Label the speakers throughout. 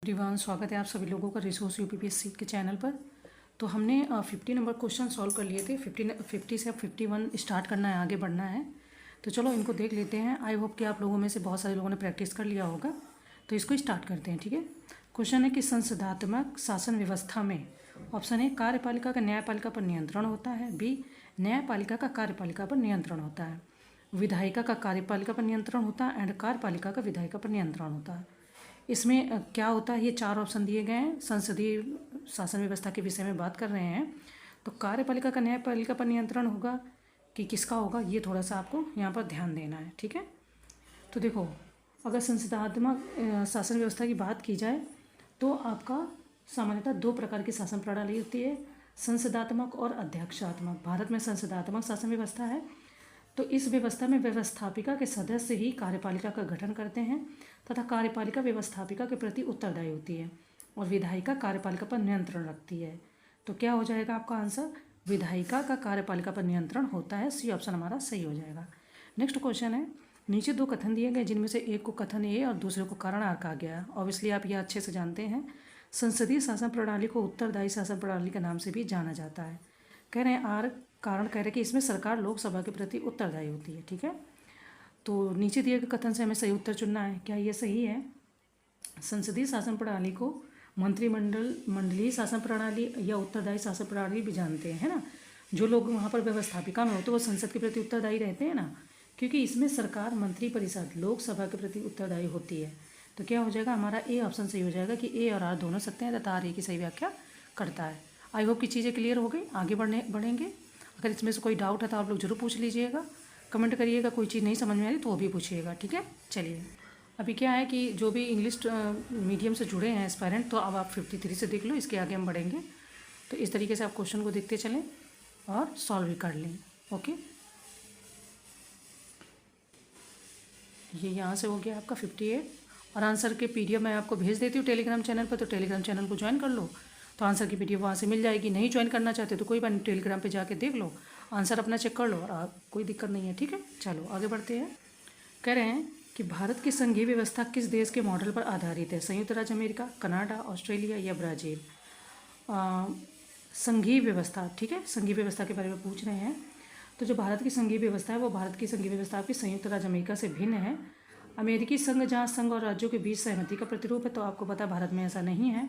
Speaker 1: Everyone, स्वागत है आप सभी लोगों का रिसोर्स यूपीपीएससी के चैनल पर। तो हमने 50 नंबर क्वेश्चन सॉल्व कर लिए थे। 50 से अब 51 स्टार्ट करना है, आगे बढ़ना है। तो चलो इनको देख लेते हैं। आई होप कि आप लोगों में से बहुत सारे लोगों ने प्रैक्टिस कर लिया होगा। तो इसको स्टार्ट करते हैं, ठीक है। क्वेश्चन है कि संसदात्मक शासन व्यवस्था में ऑप्शन ए कार्यपालिका का न्यायपालिका पर नियंत्रण होता है, बी न्यायपालिका का कार्यपालिका पर नियंत्रण होता है, विधायिका का कार्यपालिका पर नियंत्रण होता है एंड कार्यपालिका का विधायिका पर नियंत्रण होता है। इसमें क्या होता है, ये 4 ऑप्शन दिए गए हैं। संसदीय शासन व्यवस्था के विषय में बात कर रहे हैं। तो कार्यपालिका का न्यायपालिका पर नियंत्रण होगा कि किसका होगा, ये थोड़ा सा आपको यहाँ पर ध्यान देना है, ठीक है। तो देखो, अगर संसदात्मक शासन व्यवस्था की बात की जाए तो आपका सामान्यतः 2 प्रकार की शासन प्रणाली होती है, संसदात्मक और अध्यक्षात्मक। भारत में संसदात्मक शासन व्यवस्था है। तो इस व्यवस्था में व्यवस्थापिका के सदस्य ही कार्यपालिका का गठन करते हैं तथा कार्यपालिका व्यवस्थापिका के प्रति उत्तरदायी होती है और विधायिका कार्यपालिका पर नियंत्रण रखती है। तो क्या हो जाएगा आपका आंसर, विधायिका का कार्यपालिका पर नियंत्रण होता है। सी ऑप्शन हमारा सही हो जाएगा। नेक्स्ट क्वेश्चन है, नीचे 2 कथन दिए गए जिनमें से एक को कथन ए और दूसरे को कारण आर कहा गया है। ऑब्वियसली आप यह अच्छे से जानते हैं, संसदीय शासन प्रणाली को उत्तरदायी शासन प्रणाली के नाम से भी जाना जाता है। कह रहे हैं आर कारण कह रहे हैं कि इसमें सरकार लोकसभा के प्रति उत्तरदायी होती है, ठीक है। तो नीचे दिए गए कथन से हमें सही उत्तर चुनना है। क्या ये सही है? संसदीय शासन प्रणाली को मंडलीय शासन प्रणाली या उत्तरदायी शासन प्रणाली भी जानते हैं, है ना। जो लोग वहाँ पर व्यवस्थापिका में होते हैं वो संसद के प्रति उत्तरदायी रहते हैं ना, क्योंकि इसमें सरकार मंत्रिपरिषद लोकसभा के प्रति उत्तरदायी होती है। तो क्या हो जाएगा, हमारा ए ऑप्शन सही हो जाएगा कि ए और आर दोनों सत्य हैं तथा आर ए की सही व्याख्या करता है। आई होप की चीज़ें क्लियर हो गई। आगे बढ़ेंगे। अगर इसमें से कोई डाउट है तो आप लोग जरूर पूछ लीजिएगा, कमेंट करिएगा। कोई चीज़ नहीं समझ में आ रही तो वो भी पूछिएगा, ठीक है। चलिए, अभी क्या है कि जो भी इंग्लिश मीडियम से जुड़े हैं एस्पायरेंट, तो अब आप 53 से देख लो, इसके आगे हम बढ़ेंगे। तो इस तरीके से आप क्वेश्चन को देखते चलें और सॉल्व भी कर लें। ओके, ये यहाँ से हो गया आपका 58 और आंसर के PDF मैं आपको भेज देती हूँ टेलीग्राम चैनल पर। तो टेलीग्राम चैनल को ज्वाइन कर लो, तो आंसर की PDF वहाँ से मिल जाएगी। नहीं ज्वाइन करना चाहते तो कोई बात नहीं, टेलीग्राम पे जाके देख लो, आंसर अपना चेक कर लो और कोई दिक्कत नहीं है, ठीक है। चलो आगे बढ़ते हैं। कह रहे हैं कि भारत की संघीय व्यवस्था किस देश के मॉडल पर आधारित है, संयुक्त राज्य अमेरिका, कनाडा, ऑस्ट्रेलिया या ब्राज़ील। संघीय व्यवस्था, ठीक है, संघीय व्यवस्था के बारे में पूछ रहे हैं। तो जो भारत की संघीय व्यवस्था है वो भारत की संघीय व्यवस्था आपकी संयुक्त राज्य अमेरिका से भिन्न है। अमेरिकी संघ जहाँ संघ और राज्यों के बीच सहमति का प्रतिरूप है, तो आपको पता भारत में ऐसा नहीं है।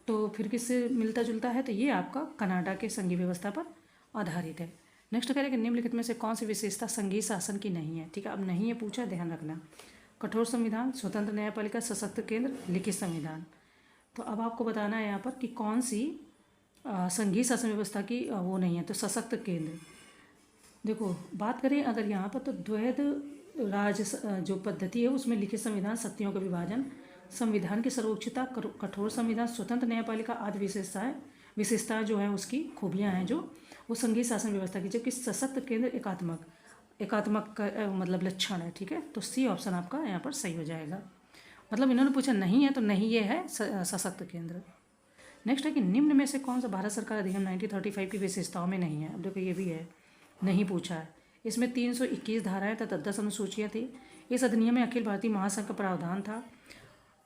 Speaker 1: तो फिर किससे मिलता जुलता है, तो ये आपका कनाडा के संघीय व्यवस्था पर आधारित है। नेक्स्ट कह रहे हैं कि निम्नलिखित में से कौन सी विशेषता संघीय शासन की नहीं है, ठीक है। अब नहीं है पूछा, ध्यान रखना। कठोर संविधान, स्वतंत्र न्यायपालिका, सशक्त केंद्र, लिखित संविधान। तो अब आपको बताना है यहाँ पर कि कौन सी संघीय शासन व्यवस्था की वो नहीं है। तो सशक्त केंद्र। देखो, बात करें अगर यहाँ पर, तो द्वैध राज जो पद्धति है उसमें लिखित संविधान, शक्तियों का विभाजन, संविधान की सर्वोच्चता, कठोर संविधान, स्वतंत्र न्यायपालिका आदि विशेषताएं जो है उसकी खूबियां हैं जो वो संघीय शासन व्यवस्था की। जबकि सशक्त केंद्र एकात्मक का मतलब लक्षण है, ठीक है। तो सी ऑप्शन आपका यहाँ पर सही हो जाएगा। मतलब इन्होंने पूछा नहीं है तो नहीं, ये है सशक्त केंद्र। नेक्स्ट है कि निम्न में से कौन सा भारत सरकार अधिनियम 1935 की विशेषताओं में नहीं है। अब देखो, ये भी है, नहीं पूछा है। इसमें 321 धाराएं तथा 10 अनुसूचियाँ थी। इस अधिनियम में अखिल भारतीय महासंघ का प्रावधान था।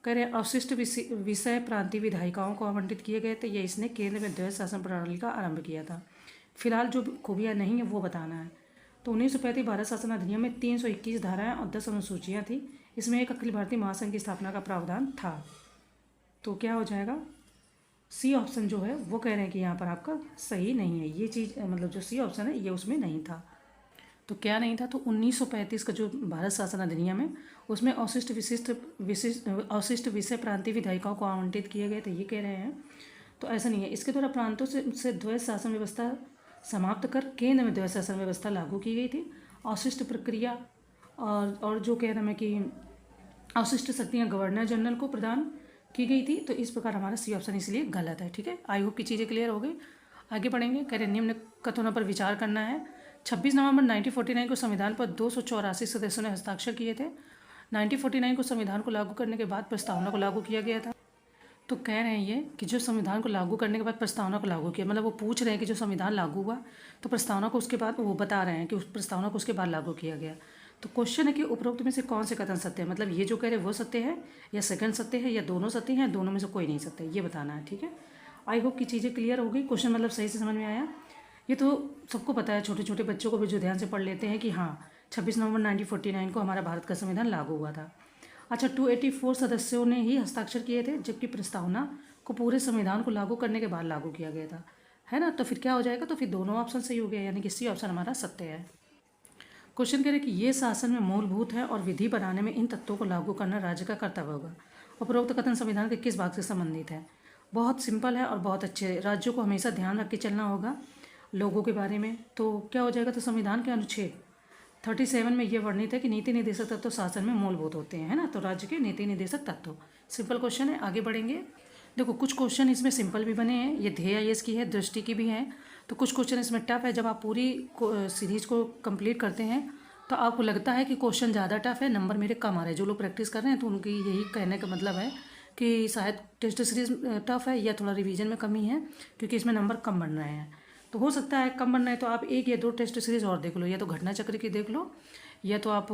Speaker 1: कह रहे अवशिष्ट विषय प्रांतीय विधायिकाओं को आवंटित किए गए थे। ये इसने केंद्र में द्वैध शासन प्रणाली का आरंभ किया था। फिलहाल जो खूबियाँ नहीं है वो बताना है। तो 1935 भारत शासन अधिनियम में 321 धाराएं और 10 अनुसूचियाँ थी। इसमें एक अखिल भारतीय महासंघ की स्थापना का प्रावधान था। तो क्या हो जाएगा, सी ऑप्शन जो है वो कह रहे हैं कि यहाँ पर आपका सही नहीं है। ये चीज़ मतलब जो सी ऑप्शन है ये उसमें नहीं था। तो क्या नहीं था, तो 1935 का जो भारत शासन अधिनियम है उसमें अवशिष्ट विषय प्रांतीय विधायिकाओं को आवंटित किए गए थे, ये कह रहे हैं। तो ऐसा नहीं है। इसके द्वारा प्रांतों से द्वैध शासन व्यवस्था समाप्त कर केंद्र में द्वैध शासन व्यवस्था लागू की गई थी। अवशिष्ट प्रक्रिया और जो कह रहे हैं कि अवशिष्ट शक्तियाँ गवर्नर जनरल को प्रदान की गई थी। तो इस प्रकार हमारा सी ऑप्शन इसलिए गलत है, ठीक है। आई होप की चीज़ें क्लियर हो गई। आगे बढ़ेंगे। कह रहे निम्न कथनों पर विचार करना है। 26 नवंबर 1949 को संविधान पर 284 सदस्यों ने हस्ताक्षर किए थे। 1949 को संविधान को लागू करने के बाद प्रस्तावना को लागू किया गया था। तो कह रहे हैं ये कि जो संविधान को लागू करने के बाद प्रस्तावना को लागू किया, मतलब वो पूछ रहे हैं कि जो संविधान लागू हुआ तो प्रस्तावना को उसके बाद वो बता रहे हैं कि उस प्रस्तावना को उसके बाद लागू किया गया। तो क्वेश्चन है कि उपरोक्त में से कौन से कथन सत्य है, मतलब ये जो कह रहे हैं वो सत्य है या सेकंड सत्य है या दोनों सत्य हैं, दोनों में से कोई नहीं सत्य, ये बताना है। ठीक है, आई होप कि चीज़ें क्लियर हो गई, क्वेश्चन मतलब सही से समझ में आया। ये तो सबको पता है, छोटे छोटे बच्चों को भी जो ध्यान से पढ़ लेते हैं कि हाँ 26 नवंबर 1949 को हमारा भारत का संविधान लागू हुआ था। अच्छा, 284 सदस्यों ने ही हस्ताक्षर किए थे, जबकि प्रस्तावना को पूरे संविधान को लागू करने के बाद लागू किया गया था, है ना। तो फिर क्या हो जाएगा, तो फिर दोनों ऑप्शन सही हो गया, यानी कि सी ऑप्शन हमारा सत्य है। क्वेश्चन कह रहे कि ये शासन में मूलभूत है और विधि बनाने में इन तत्वों को लागू करना राज्य का कर्तव्य होगा। उपरोक्त कथन संविधान के किस भाग से संबंधित है। बहुत सिंपल है और बहुत अच्छे। राज्यों को हमेशा ध्यान रख के चलना होगा लोगों के बारे में। तो क्या हो जाएगा, तो संविधान के अनुच्छेद 37 में ये वर्णित है कि नीति निर्देशक तत्व शासन में मूलभूत होते हैं, है ना। तो राज्य के नीति निर्देशक तत्व, सिंपल क्वेश्चन है। आगे बढ़ेंगे। देखो कुछ क्वेश्चन इसमें सिंपल भी बने हैं, ये ध्येय आईएएस की है, दृष्टि की भी है। तो कुछ क्वेश्चन इसमें टफ है। जब आप पूरी सीरीज को कंप्लीट करते हैं तो आपको लगता है कि क्वेश्चन ज़्यादा टफ है, नंबर मेरे कम आ रहे हैं। जो लोग प्रैक्टिस कर रहे हैं तो उनकी यही कहने का मतलब है कि शायद टेस्ट सीरीज टफ है या थोड़ा रिवीजन में कमी है, क्योंकि इसमें नंबर कम बन रहे हैं। तो हो सकता है कम बन रहे हैं, तो आप 1 या 2 टेस्ट सीरीज और देख लो, या तो घटना चक्र की देख लो, या तो आप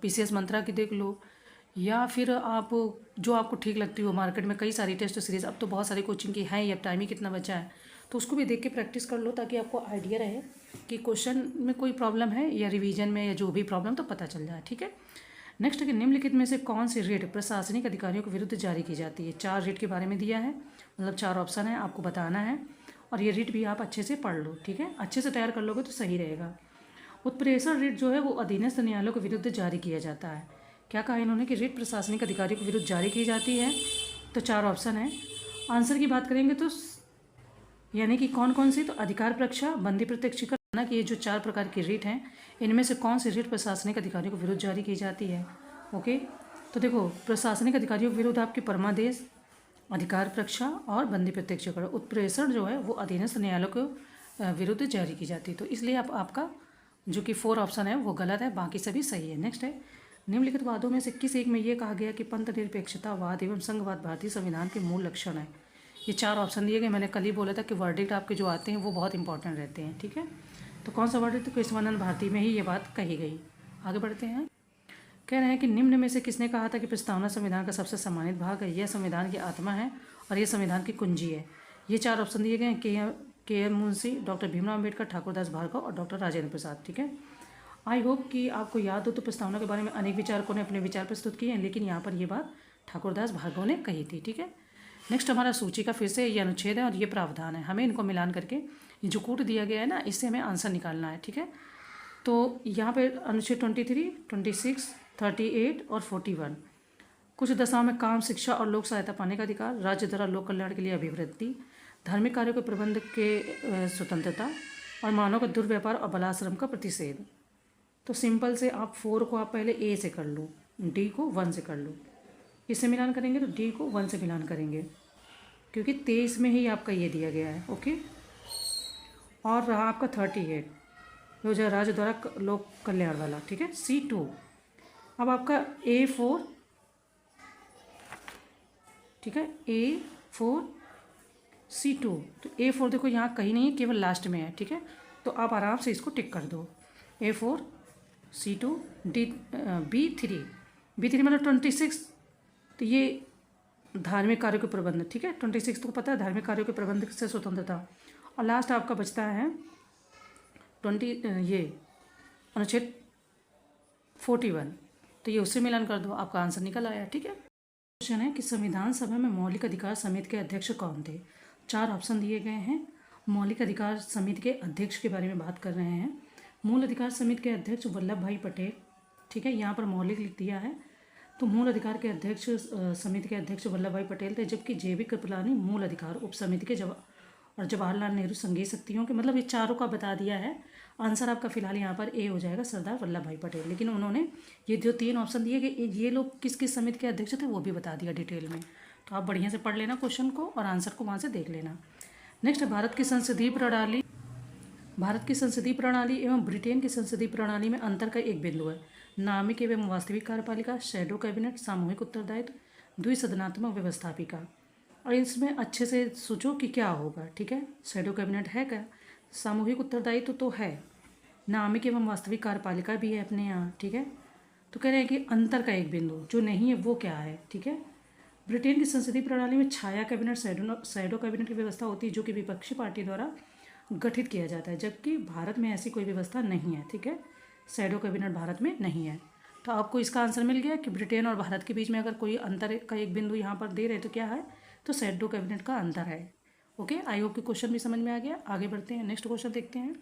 Speaker 1: पीसीएस मंत्रा की देख लो, या फिर आप जो आपको ठीक लगती हो। मार्केट में कई सारी टेस्ट सीरीज़ अब तो बहुत सारी कोचिंग की हैं, या टाइम ही कितना बचा है, तो उसको भी देख के प्रैक्टिस कर लो, ताकि आपको आइडिया रहे कि क्वेश्चन में कोई प्रॉब्लम है या रिवीजन में या जो भी प्रॉब्लम, तो पता चल जाए। ठीक है, नेक्स्ट है कि निम्नलिखित में से कौन सी रिट प्रशासनिक अधिकारियों के विरुद्ध जारी की जाती है। 4 रिट के बारे में दिया है, मतलब 4 ऑप्शन है, आपको बताना है। और ये रिट भी आप अच्छे से पढ़ लो, ठीक है, अच्छे से तैयार कर लोगे तो सही रहेगा। उत्प्रेषण रिट जो है वो अधीनस्थ न्यायालयों के विरुद्ध जारी किया जाता है। क्या कहा इन्होंने कि रिट प्रशासनिक अधिकारियों के विरुद्ध जारी की जाती है। तो 4 ऑप्शन है। आंसर की बात करेंगे तो यानी कि कौन कौन सी, तो अधिकार परीक्षा, बंदी प्रत्यक्षीकरण, कि ये जो 4 प्रकार की रिट हैं, इनमें से कौन सी रिट प्रशासनिक अधिकारियों के विरुद्ध जारी की जाती है। ओके, तो देखो प्रशासनिक अधिकारियों के विरुद्ध आपके परमादेश, अधिकार परीक्षा और बंदी प्रत्यक्षीकरण। उत्प्रेषण जो है वो अधीनस्थ न्यायालयों के विरुद्ध जारी की जाती है। तो इसलिए आपका जो कि 4 ऑप्शन है वो गलत है, बाकी सभी सही है। नेक्स्ट है, निम्नलिखित वादों में से किस एक में ये कहा गया कि पंथ निरपेक्षतावाद एवं संघवाद भारतीय संविधान के मूल लक्षण है। ये 4 ऑप्शन दिए गए। मैंने कल ही बोला था कि वर्डिक्ट आपके जो आते हैं वो बहुत इंपॉर्टेंट रहते हैं। ठीक है, तो कौन सा वर्डिक्ट, तो केशवानंद भारती में ही ये बात कही गई। आगे बढ़ते हैं। कह रहे हैं कि निम्न में से किसने कहा था कि प्रस्तावना संविधान का सबसे सम्मानित भाग है, यह संविधान की आत्मा है और यह संविधान की कुंजी है। ये 4 ऑप्शन दिए गए हैं, के.एम. मुंशी, डॉक्टर भीमराव अम्बेडकर, ठाकुरदास भार्गव और डॉक्टर राजेंद्र प्रसाद। ठीक है, आई होप कि आपको याद हो। तो प्रस्तावना के बारे में अनेक विचारकों ने अपने विचार प्रस्तुत किए हैं, लेकिन यहाँ पर ये बात ठाकुरदास भार्गव ने कही थी। ठीक है, नेक्स्ट हमारा सूची का फिर से ये अनुच्छेद है और ये प्रावधान है। हमें इनको मिलान करके ये जो कूट दिया गया है ना, इससे हमें आंसर निकालना है। ठीक है, तो यहाँ पे अनुच्छेद 23, 26, 38 और 41। कुछ दशाओं में काम, शिक्षा और लोक सहायता पाने का अधिकार, राज्य द्वारा लोक कल्याण के लिए अभिवृद्धि, धार्मिक कार्यों के प्रबंध के स्वतंत्रता और मानव का दुर्व्यापार और बलाश्रम का प्रतिषेध। तो सिंपल से आप 4 को आप पहले ए से कर लो, डी को 1 से कर लो। इससे मिलान करेंगे तो डी को 1 से मिलान करेंगे, क्योंकि 23 में ही आपका ये दिया गया है। ओके, और रहा आपका 38 जो राज्य द्वारा लोक कल्याण वाला। ठीक है, C2। अब आपका A4, ठीक है, A4 C2। तो A4 देखो यहाँ कहीं नहीं है, केवल लास्ट में है। ठीक है, तो आप आराम से इसको टिक कर दो। A4 C2 D B3 मतलब 26। तो ये धार्मिक कार्यों के प्रबंध। ठीक है, 26 तो पता है, धार्मिक कार्यों के प्रबंध से स्वतंत्रता। और लास्ट आपका बचता है 20 ये अनुच्छेद 41। तो ये उससे मिलान कर दो, आपका आंसर निकल आया। ठीक है, क्वेश्चन है कि संविधान सभा में मौलिक अधिकार समिति के अध्यक्ष कौन थे। 4 ऑप्शन दिए गए हैं। मौलिक अधिकार समिति के अध्यक्ष के बारे में बात कर रहे हैं। मूल अधिकार समिति के अध्यक्ष वल्लभ भाई पटेल। ठीक है, यहाँ पर मौलिक लिख दिया है, तो मूल अधिकार के अध्यक्ष समिति के अध्यक्ष वल्लभ भाई पटेल थे, जबकि JB कृपलानी मूल अधिकार उप समिति के और जवाहरलाल नेहरू संघीय शक्तियों के। मतलब ये चारों का बता दिया है। आंसर आपका फिलहाल यहाँ पर ए हो जाएगा, सरदार वल्लभ भाई पटेल। लेकिन उन्होंने ये जो 3 ऑप्शन दिए गए, ये लोग किस किस समिति के अध्यक्ष थे वो भी बता दिया डिटेल में। तो आप बढ़िया से पढ़ लेना क्वेश्चन को और आंसर को वहाँ से देख लेना। नेक्स्ट, भारत की संसदीय प्रणाली एवं ब्रिटेन की संसदीय प्रणाली में अंतर का एक बिंदु है। नामिक एवं वास्तविक कार्यपालिका, शैडो कैबिनेट, सामूहिक उत्तरदायित्व, द्विसदनात्मक व्यवस्थापिका। और इसमें अच्छे से सोचो कि क्या होगा। ठीक है, शैडो कैबिनेट है क्या, सामूहिक उत्तरदायित्व तो है, नामिक एवं वास्तविक कार्यपालिका भी है अपने यहाँ, ठीक है। तो कह रहे हैं कि अंतर का एक बिंदु जो नहीं है वो क्या है, ठीक है। ब्रिटेन की संसदीय प्रणाली में छाया कैबिनेट शैडो कैबिनेट की व्यवस्था होती है जो कि विपक्षी पार्टी द्वारा गठित किया जाता है, जबकि भारत में ऐसी कोई व्यवस्था नहीं है, ठीक है। शैडो कैबिनेट भारत में नहीं है। तो आपको इसका आंसर मिल गया कि ब्रिटेन और भारत के बीच में अगर कोई अंतर का एक बिंदु यहाँ पर दे रहे तो क्या है, तो शैडो कैबिनेट का अंतर है। ओके, आई होप कि क्वेश्चन भी समझ में आ गया। आगे बढ़ते हैं, नेक्स्ट क्वेश्चन देखते हैं।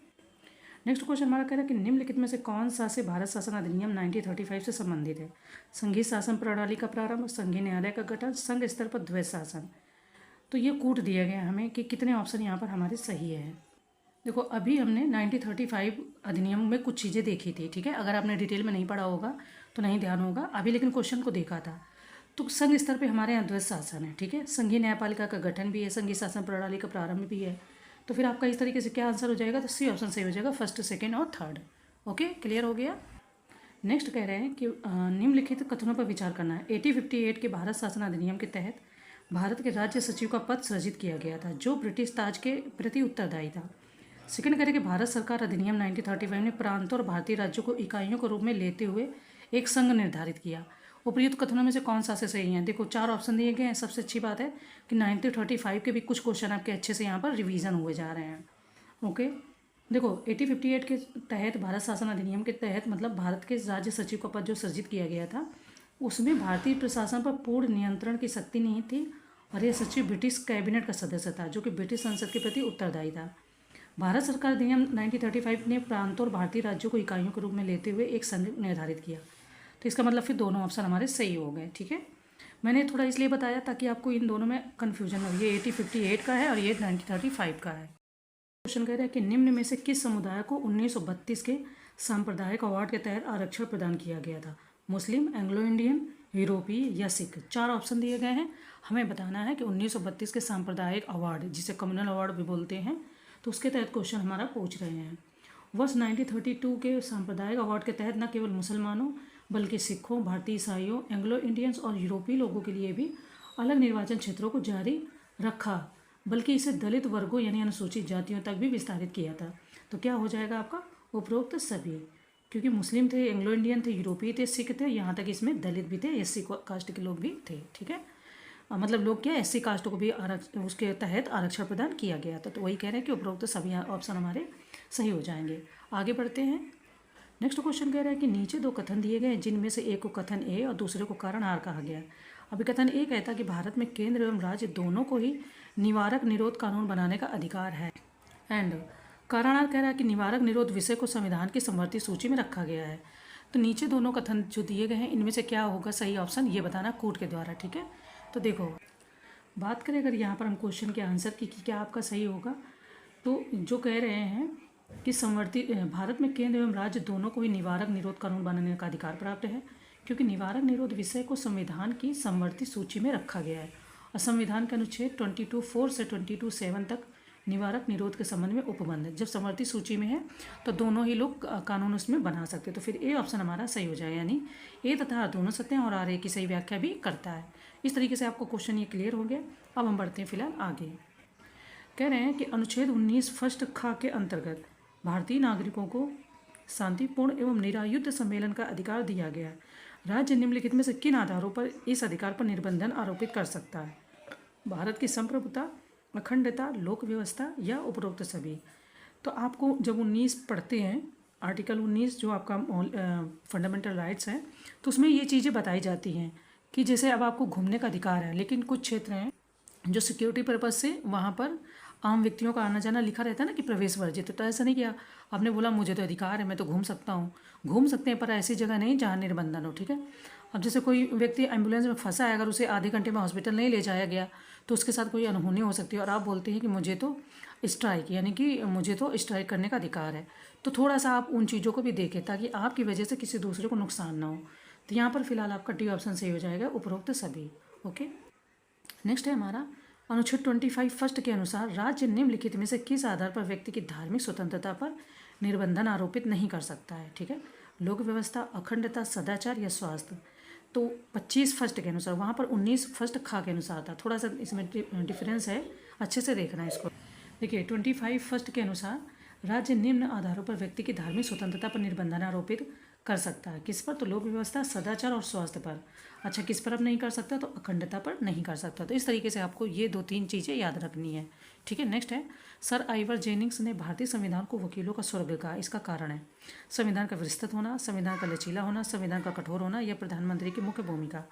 Speaker 1: नेक्स्ट क्वेश्चन हमारा कह रहा है कि निम्नलिखित में से कौन सा से भारत शासन अधिनियम 1935 से संबंधित है। संघीय शासन प्रणाली का प्रारंभ, संघीय न्यायालय का गठन, संघ स्तर पर द्वैध शासन। तो ये कूट दिया गया हमें कि कितने ऑप्शन यहाँ पर हमारे सही है। देखो, अभी हमने 1935 अधिनियम में कुछ चीज़ें देखी थी, ठीक है। अगर आपने डिटेल में नहीं पढ़ा होगा तो नहीं ध्यान होगा अभी, लेकिन क्वेश्चन को देखा था। तो संघ स्तर पे हमारे यहाँ द्वैध शासन है, ठीक है। संघीय न्यायपालिका का गठन भी है, संघीय शासन प्रणाली का प्रारंभ भी है। तो फिर आपका इस तरीके से क्या आंसर हो जाएगा, तो सी ऑप्शन सही हो जाएगा, फर्स्ट, सेकेंड और थर्ड। ओके, क्लियर हो गया। नेक्स्ट कह रहे हैं कि निम्नलिखित कथनों पर विचार करना है। 1858 के भारत शासन अधिनियम के तहत भारत के राज्य सचिव का पद सृजित किया गया था जो ब्रिटिश ताज के प्रति उत्तरदायी था। सेकंड कह रहे हैं कि भारत सरकार अधिनियम 1935 ने प्रांतों और भारतीय राज्यों को इकाइयों के रूप में लेते हुए एक संघ निर्धारित किया। उपयुक्त कथनों में से कौन सा से सही है। देखो, 4 ऑप्शन दिए गए हैं। सबसे अच्छी बात है कि 1935 के भी कुछ क्वेश्चन आपके अच्छे से यहाँ पर रिवीजन हुए जा रहे हैं। ओके, देखो 1858 के तहत भारत शासन अधिनियम के तहत मतलब भारत के राज्य सचिव का पद जो सृजित किया गया था उसमें भारतीय प्रशासन पर पूर्ण नियंत्रण की शक्ति नहीं थी और यह सचिव ब्रिटिश कैबिनेट का सदस्य था जो कि ब्रिटिश संसद के प्रति उत्तरदायी था। भारत सरकार अधिनियम 1935 ने प्रांतों और भारतीय राज्यों को इकाइयों के रूप में लेते हुए एक संघ निर्धारित किया। तो इसका मतलब फिर दोनों ऑप्शन हमारे सही हो गए, ठीक है। मैंने थोड़ा इसलिए बताया ताकि आपको इन दोनों में कन्फ्यूजन हो। ये 1858 का है और ये 1935 का है। क्वेश्चन कह रहा है कि निम्न में से किस समुदाय को 1932 के सांप्रदायिक अवार्ड के तहत आरक्षण प्रदान किया गया था। मुस्लिम, एंग्लो इंडियन, यूरोपीय या सिख। 4 ऑप्शन दिए गए हैं। हमें बताना है कि 1932 के सांप्रदायिक अवार्ड जिसे कम्युनल अवार्ड भी बोलते हैं तो उसके तहत क्वेश्चन हमारा पूछ रहे हैं। वर्ष 1932 के सांप्रदायिक अवार्ड के तहत न केवल मुसलमानों बल्कि सिखों, भारतीय ईसाइयों, एंग्लो इंडियंस और यूरोपीय लोगों के लिए भी अलग निर्वाचन क्षेत्रों को जारी रखा, बल्कि इसे दलित वर्गों यानी अनुसूचित जातियों तक भी विस्तारित किया था। तो क्या हो जाएगा आपका उपरोक्त सभी, क्योंकि मुस्लिम थे, एंग्लो इंडियन थे, यूरोपीय थे, सिख थे, यहाँ तक इसमें दलित भी थे, एससी कास्ट के लोग भी थे, ठीक है। मतलब लोग क्या एससी कास्ट को भी उसके तहत आरक्षण प्रदान किया गया था। तो वही कह रहे हैं कि उपरोक्त सभी ऑप्शन हमारे सही हो जाएंगे। आगे बढ़ते हैं। नेक्स्ट क्वेश्चन कह रहा है कि नीचे 2 कथन दिए गए जिनमें से एक को कथन ए और दूसरे को कारण आर कहा गया है। अभी कथन ए कहता है कि भारत में केंद्र एवं राज्य दोनों को ही निवारक निरोध कानून बनाने का अधिकार है। एंड कारण आर कह रहा है कि निवारक निरोध विषय को संविधान की समवर्ती सूची में रखा गया है। तो नीचे दोनों कथन जो दिए गए हैं इनमें से क्या होगा सही ऑप्शन, ये बताना कूट के द्वारा, ठीक है। तो देखो, बात करें अगर यहाँ पर हम क्वेश्चन के आंसर की कि क्या आपका सही होगा, तो जो कह रहे हैं कि समवर्ती भारत में केंद्र एवं राज्य दोनों को ही निवारक निरोध कानून बनाने का अधिकार प्राप्त है, क्योंकि निवारक निरोध विषय को संविधान की समवर्ती सूची में रखा गया है और संविधान के अनुच्छेद 22(4) से 22(7) तक निवारक निरोध के संबंध में उपबंध है। जब समवर्ती सूची में है तो दोनों ही लोग कानून उसमें बना सकते हैं। तो फिर ए ऑप्शन हमारा सही हो जाएगा, यानी ए तथा आर दोनों सत्य हैं और आर ए की सही व्याख्या भी करता है। इस तरीके से आपको क्वेश्चन ये क्लियर हो गया। अब हम बढ़ते हैं फिलहाल आगे। कह रहे हैं कि अनुच्छेद 19 फर्स्ट ख के अंतर्गत भारतीय नागरिकों को शांतिपूर्ण एवं निरायुध सम्मेलन का अधिकार दिया गया। राज्य निम्नलिखित में से किन आधारों पर इस अधिकार पर निर्बंधन आरोपित कर सकता है। भारत की संप्रभुता, अखंडता, लोक व्यवस्था या उपरोक्त सभी। तो आपको जब 19 पढ़ते हैं, आर्टिकल 19 जो आपका फंडामेंटल राइट्स हैं, तो उसमें ये चीज़ें बताई जाती हैं कि जैसे अब आपको घूमने का अधिकार है, लेकिन कुछ क्षेत्र हैं जो सिक्योरिटी पर्पज़ से वहाँ पर आम व्यक्तियों का आना जाना लिखा रहता है ना कि प्रवेश वर्जित। तो ऐसा नहीं किया, आपने बोला मुझे तो अधिकार है, मैं तो घूम सकता हूँ। घूम सकते हैं पर ऐसी जगह नहीं जहाँ निर्बंधन हो, ठीक है। अब जैसे कोई व्यक्ति एम्बुलेंस में फंसा है, अगर उसे आधे घंटे में हॉस्पिटल नहीं ले जाया गया तो उसके साथ कोई अनहोनी हो सकती है और आप बोलते हैं कि मुझे तो स्ट्राइक, यानी कि मुझे तो स्ट्राइक करने का अधिकार है। तो थोड़ा सा आप उन चीज़ों को भी देखें ताकि आपकी वजह से किसी दूसरे को नुकसान ना हो। तो यहाँ पर फिलहाल आपका डी ऑप्शन सही हो जाएगा, उपरोक्त सभी। ओके, नेक्स्ट है हमारा अनुच्छेद 25 फर्स्ट के अनुसार राज्य निम्नलिखित में से किस आधार पर व्यक्ति की धार्मिक स्वतंत्रता पर निर्बंधन आरोपित नहीं कर सकता है, ठीक है। लोक व्यवस्था, अखंडता, सदाचार या स्वास्थ्य। तो 25 फर्स्ट के अनुसार, वहाँ पर 19 फर्स्ट खा के अनुसार था। थोड़ा सा इसमें डिफरेंस है, अच्छे से देखना है इसको। देखिए 25 फर्स्ट के अनुसार राज्य निम्न आधारों पर व्यक्ति की धार्मिक स्वतंत्रता पर निर्बंधन आरोपित कर सकता है। किस पर? तो लोक व्यवस्था, सदाचार और स्वास्थ्य पर। अच्छा, किस पर अब नहीं कर सकता? तो अखंडता पर नहीं कर सकता। तो इस तरीके से आपको ये 2-3 चीज़ें याद रखनी है। ठीक है, नेक्स्ट है, सर आइवर जेनिंग्स ने भारतीय संविधान को वकीलों का स्वर्ग कहा। इसका कारण है संविधान का विस्तृत होना, संविधान का लचीला होना, संविधान का कठोर होना या प्रधानमंत्री की मुख्य भूमिका।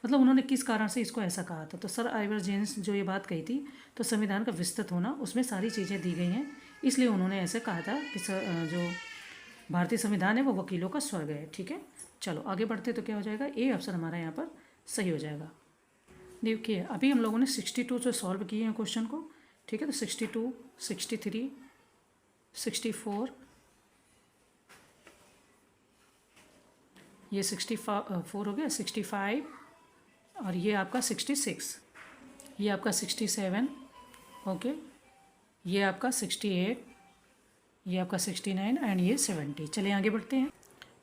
Speaker 1: मतलब उन्होंने किस कारण से इसको ऐसा कहा था? तो सर आइवर जेन्स जो ये बात कही थी, तो संविधान का विस्तृत होना, उसमें सारी चीज़ें दी गई हैं, इसलिए उन्होंने ऐसे कहा था कि जो भारतीय संविधान है वो वकीलों का स्वर्ग है। ठीक है, चलो आगे बढ़ते तो क्या हो जाएगा? ए ऑप्शन हमारा यहाँ पर सही हो जाएगा। देखिए अभी हम लोगों ने 62 से सॉल्व किए हैं क्वेश्चन को। ठीक है, तो 62, 63, 64, ये 64 हो गया, 65 और ये आपका 66, ये आपका 67, ओके, ये आपका 68, ये आपका 69 एंड ये 70। चलिए आगे बढ़ते हैं।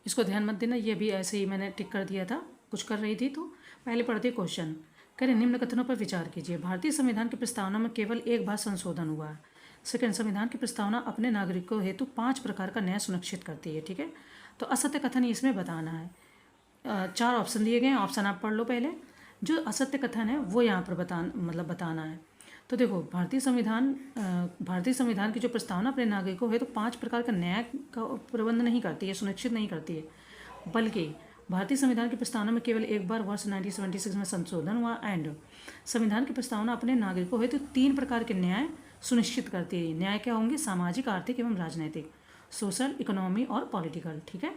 Speaker 1: इसको ध्यान मत देना, ये भी ऐसे ही मैंने टिक कर दिया था, कुछ कर रही थी। तो पहले पढ़ते क्वेश्चन। कह रहे निम्न कथनों पर विचार कीजिए। भारतीय संविधान की प्रस्तावना में केवल एक बार संशोधन हुआ है। सेकंड, संविधान की प्रस्तावना अपने नागरिकों हेतु 5 प्रकार का न्याय सुनिश्चित करती है। ठीक है, तो असत्य कथन इसमें बताना है। 4 ऑप्शन दिए गए हैं, ऑप्शन आप पढ़ लो पहले। जो असत्य कथन है वो यहाँ पर बताना है। तो देखो भारतीय संविधान की जो प्रस्तावना अपने नागरिकों है तो 5 प्रकार का न्याय का प्रबंध नहीं करती है, सुनिश्चित नहीं करती है, बल्कि भारतीय संविधान की प्रस्तावना में केवल एक बार वर्ष 1976 में संशोधन हुआ। एंड संविधान की प्रस्तावना अपने नागरिकों है तो 3 प्रकार के न्याय सुनिश्चित करती है। न्याय क्या होंगे? सामाजिक, आर्थिक एवं राजनीतिक, सोशल, इकोनॉमी और पॉलिटिकल। ठीक है,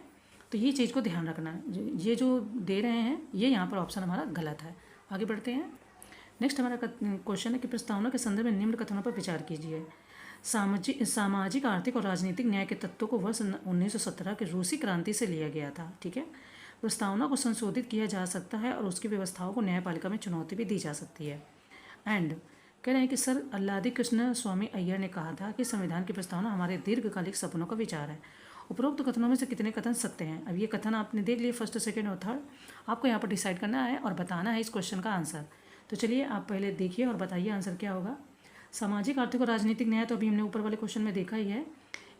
Speaker 1: तो ये चीज़ को ध्यान रखना है। ये जो दे रहे हैं ये यहाँ पर ऑप्शन हमारा गलत है। आगे बढ़ते हैं। नेक्स्ट हमारा क्वेश्चन है कि प्रस्तावना के संदर्भ में निम्न कथनों पर विचार कीजिए। सामाजिक, आर्थिक और राजनीतिक न्याय के तत्वों को वर्ष 1917 के रूसी क्रांति से लिया गया था। ठीक है, प्रस्तावना को संशोधित किया जा सकता है और उसकी व्यवस्थाओं को न्यायपालिका में चुनौती भी दी जा सकती है। एंड कह रहे हैं कि सर अल्लादी कृष्ण स्वामी अय्यर ने कहा था कि संविधान की प्रस्तावना हमारे दीर्घकालिक सपनों का विचार है। उपरोक्त कथनों में से कितने कथन सत्य हैं? अब ये कथन आपने देख लिए, फर्स्ट, सेकेंड और थर्ड। आपको यहाँ पर डिसाइड करना है और बताना है इस क्वेश्चन का आंसर। तो चलिए आप पहले देखिए और बताइए आंसर क्या होगा। सामाजिक, आर्थिक और राजनीतिक न्याय तो अभी हमने ऊपर वाले क्वेश्चन में देखा ही है।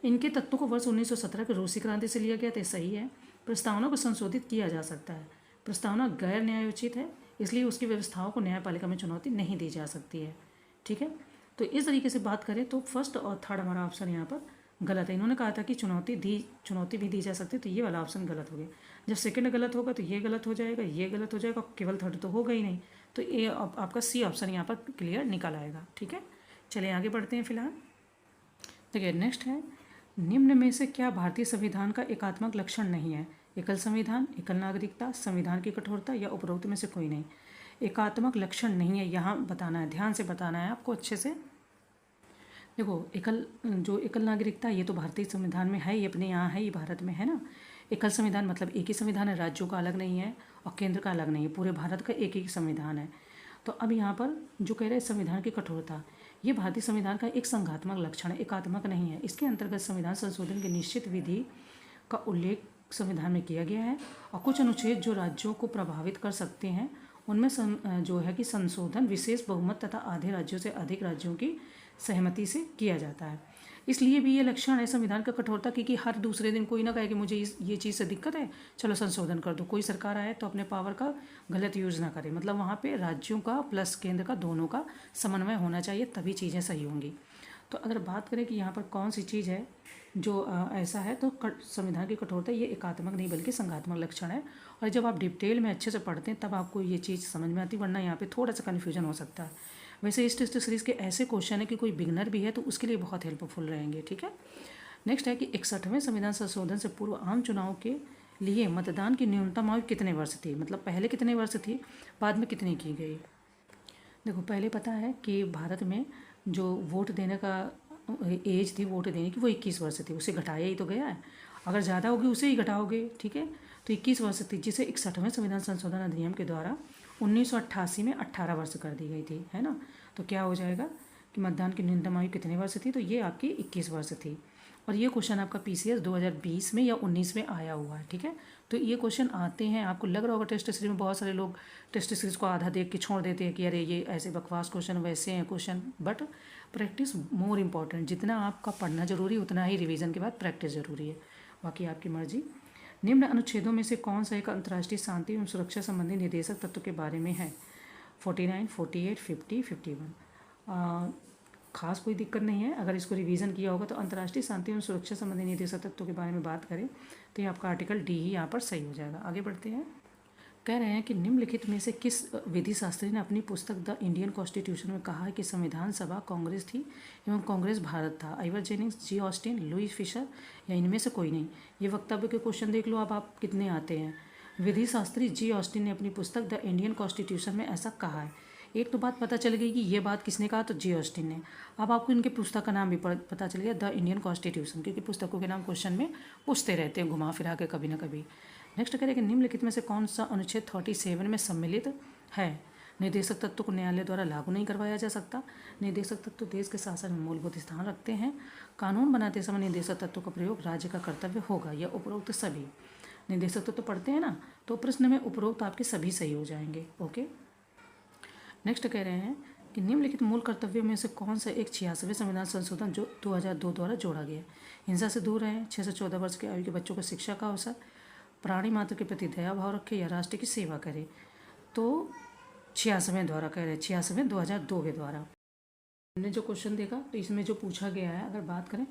Speaker 1: इनके तत्वों को वर्ष 1917 के रूसी क्रांति से लिया गया था, सही है। प्रस्तावना को संशोधित किया जा सकता है। प्रस्तावना गैर न्यायोचित है, इसलिए उसकी व्यवस्थाओं को न्यायपालिका में चुनौती नहीं दी जा सकती है। ठीक है, तो इस तरीके से बात करें तो फर्स्ट और थर्ड हमारा ऑप्शन यहाँ पर गलत है। इन्होंने कहा था कि चुनौती भी दी जा सकती है, तो ये वाला ऑप्शन गलत हो गया। जब सेकंड गलत होगा तो ये गलत हो जाएगा, ये गलत हो जाएगा, केवल थर्ड तो होगा ही नहीं। तो ये आपका सी ऑप्शन यहाँ पर क्लियर निकल आएगा। ठीक है, चलिए आगे बढ़ते हैं। फिलहाल देखिए नेक्स्ट है, निम्न में से क्या भारतीय संविधान का एकात्मक लक्षण नहीं है? एकल संविधान, एकल नागरिकता, संविधान की कठोरता या उपरोक्त में से कोई नहीं। एकात्मक लक्षण नहीं है, यहाँ बताना है, ध्यान से बताना है आपको अच्छे से। देखो एकल नागरिकता ये तो भारतीय संविधान में है, ये अपने यहाँ है, ये भारत में है ना। एकल संविधान मतलब एक ही संविधान है, राज्यों का अलग नहीं है और केंद्र का अलग नहीं है, पूरे भारत का एक ही संविधान है। तो अब यहाँ पर जो कह रहे हैं संविधान की कठोरता, ये भारतीय संविधान का एक संघात्मक लक्षण है, एकात्मक नहीं है। इसके अंतर्गत संविधान संशोधन की निश्चित विधि का उल्लेख संविधान में किया गया है और कुछ अनुच्छेद जो राज्यों को प्रभावित कर सकते हैं उनमें जो है कि संशोधन विशेष बहुमत तथा आधे राज्यों से अधिक राज्यों की सहमति से किया जाता है। इसलिए भी ये लक्षण है संविधान का कठोरता की, कि हर दूसरे दिन कोई ना कहे कि मुझे ये चीज़ से दिक्कत है, चलो संशोधन कर दो। कोई सरकार आए तो अपने पावर का गलत यूज़ ना करे, मतलब वहाँ पे राज्यों का प्लस केंद्र का दोनों का समन्वय होना चाहिए, तभी चीज़ें सही होंगी। तो अगर बात करें कि यहाँ पर कौन सी चीज़ है जो ऐसा है, तो संविधान की कठोरता ये एकात्मक नहीं बल्कि संघात्मक लक्षण है। और जब आप डिटेल में अच्छे से पढ़ते हैं तब आपको ये चीज़ समझ में आती, वरना यहाँ पे थोड़ा सा कन्फ्यूजन हो सकता है। वैसे इस टेस्ट सीरीज़ के ऐसे क्वेश्चन है कि कोई बिगनर भी है तो उसके लिए बहुत हेल्पफुल रहेंगे। ठीक है, नेक्स्ट है कि 61वें संविधान संशोधन से पूर्व आम चुनाव के लिए मतदान की न्यूनतम आयु कितने वर्ष थी? मतलब पहले कितने वर्ष थी, बाद में कितनी की गई? देखो पहले पता है कि भारत में जो वोट देने का एज थी वोट देने की वो 21 वर्ष थी, उसे घटाया ही तो गया है। अगर ज़्यादा होगी उसे ही घटाओगे। ठीक है, तो 21 वर्ष थी, जिसे 61वें संविधान संशोधन अधिनियम के द्वारा 1988 में 18 वर्ष कर दी गई थी, है ना। तो क्या हो जाएगा कि मतदान की न्यूनतम आयु कितने वर्ष थी? तो ये आपकी 21 वर्ष थी। और ये क्वेश्चन आपका PCS 2020 में या 19 में आया हुआ है। ठीक है, तो ये क्वेश्चन आते हैं। आपको लग रहा होगा टेस्ट सीरीज में बहुत सारे लोग टेस्ट सीरीज को आधा देख के छोड़ देते हैं कि अरे ये ऐसे बकवास क्वेश्चन, वैसे हैं question, but practice more important. जितना आपका पढ़ना जरूरी उतना ही रिवीजन के बाद प्रैक्टिस जरूरी है, बाकी आपकी मर्जी। निम्न अनुच्छेदों में से कौन सा एक अंतर्राष्ट्रीय शांति एवं सुरक्षा संबंधी निर्देशक तत्व के बारे में है? 49, 48, 50, 51। खास कोई दिक्कत नहीं है, अगर इसको रिवीजन किया होगा तो अंतर्राष्ट्रीय शांति एवं सुरक्षा संबंधी निर्देशक तत्वों के बारे में बात करें तो ये आपका आर्टिकल डी ही यहाँ पर सही हो जाएगा। आगे बढ़ते हैं। कह रहे हैं कि निम्नलिखित में से किस विधि शास्त्री ने अपनी पुस्तक द इंडियन कॉन्स्टिट्यूशन में कहा है कि संविधान सभा कांग्रेस थी एवं कांग्रेस भारत था? आइवर जेनिंग्स, जी ऑस्टिन, लुईस फिशर या इनमें से कोई नहीं? ये वक्तव्य के क्वेश्चन देख लो अब आप कितने आते हैं। विधि शास्त्री जी ऑस्टिन ने अपनी पुस्तक द इंडियन कॉन्स्टिट्यूशन में ऐसा कहा है। एक तो बात पता चल गई कि ये बात किसने कहा, तो जी ऑस्टिन ने। अब आपको इनके पुस्तक का नाम भी पता चल गया, द इंडियन कॉन्स्टिट्यूशन, क्योंकि पुस्तकों के नाम क्वेश्चन में पूछते रहते हैं घुमा फिरा के कभी ना कभी। नेक्स्ट कह रहे हैं कि निम्नलिखित में से कौन सा अनुच्छेद 37 में सम्मिलित है? निर्देशक तत्व को न्यायालय द्वारा लागू नहीं करवाया जा सकता। निर्देशक तत्व देश के शासन में मूलभूत स्थान रखते हैं। कानून बनाते समय निर्देशक तत्व का प्रयोग राज्य का कर्तव्य होगा, या उपरोक्त सभी। निर्देशक तत्व पढ़ते हैं ना, तो प्रश्न में उपरोक्त आपके सभी सही हो जाएंगे। ओके। नेक्स्ट कह रहे हैं कि निम्नलिखित मूल कर्तव्यों में से कौन सा एक 86वें संविधान संशोधन जो 2002 द्वारा जोड़ा गया? हिंसा से दूर रहें, 6 से 14 वर्ष की आयु के बच्चों को शिक्षा का अवसर, प्राणी मात्र के प्रति दया भाव रखें, या राष्ट्र की सेवा करें। तो 86वें द्वारा कह रहे हैं, 86वें 2002 के द्वारा। हमने जो क्वेश्चन देखा तो इसमें जो पूछा गया है, अगर बात करें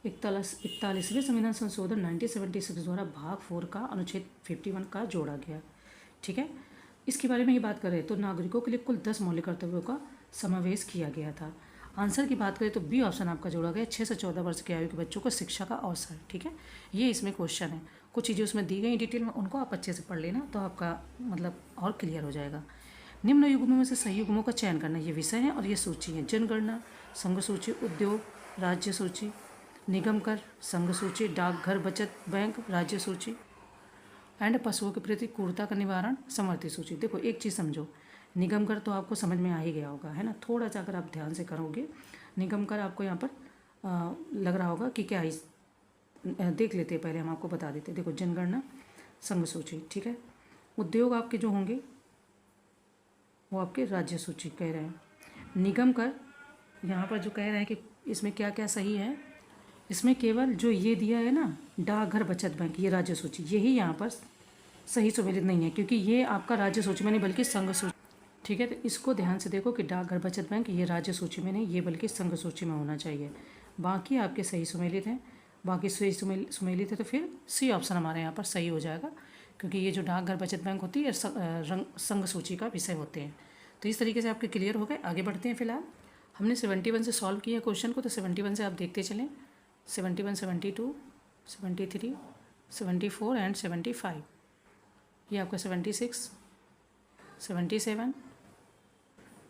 Speaker 1: 41वें संविधान संशोधन 1976 द्वारा भाग 4 का अनुच्छेद 51 का जोड़ा गया। ठीक है, इसके बारे में ही बात करें तो नागरिकों के लिए कुल 10 मौलिक कर्तव्यों का समावेश किया गया था। आंसर की बात करें तो बी ऑप्शन आपका जोड़ा गया, 6 से 14 वर्ष की आयु के बच्चों को शिक्षा का अवसर। ठीक है, ये इसमें क्वेश्चन है। कुछ चीज़ें उसमें दी गई डिटेल में, उनको आप अच्छे से पढ़ लेना तो आपका मतलब और क्लियर हो जाएगा। निम्न युग्मों में से सही युग्मों का चयन करना, ये विषय है और ये सूची है। जनगणना, संघ सूची, उद्योग, राज्य सूची, निगम कर, संघ सूची, डाकघर, बचत बैंक, राज्य सूची, एंड पशुओं के प्रति क्रूरता का निवारण, समर्थी सूची। देखो एक चीज़ समझो, निगम कर तो आपको समझ में आ ही गया होगा, है ना। थोड़ा सा अगर आप ध्यान से करोगे, निगम कर आपको यहाँ पर लग रहा होगा कि क्या इस देख लेते हैं, पहले हम आपको बता देते हैं। देखो जनगणना, संघ सूची, ठीक है। उद्योग आपके जो होंगे वो आपके राज्य सूची कह रहे हैं। निगम कर यहाँ पर जो कह रहे हैं कि इसमें क्या क्या सही है, इसमें केवल जो ये दिया है ना, डाकघर, बचत बैंक, ये राज्य सूची, यही यहाँ पर सही सम्मिलित नहीं है, क्योंकि ये आपका राज्य सूची में नहीं बल्कि संघ सूची। ठीक है, तो इसको ध्यान से देखो कि डाकघर, बचत बैंक ये राज्य सूची में नहीं, ये बल्कि संघ सूची में होना चाहिए। बाकी आपके सही सम्मिलित हैं, बाकी सही सम्मिलित है तो फिर सी ऑप्शन हमारे यहाँ पर सही हो जाएगा, क्योंकि ये जो डाकघर, बचत बैंक होती है संघ सूची का विषय होते हैं। तो इस तरीके से आपके क्लियर हो गए। आगे बढ़ते हैं। फिलहाल हमने 71 से सॉल्व किया क्वेश्चन को, तो 71 से आप देखते चलें। 71, 72, 73, 74 एंड 75। ये आपका 76, 77,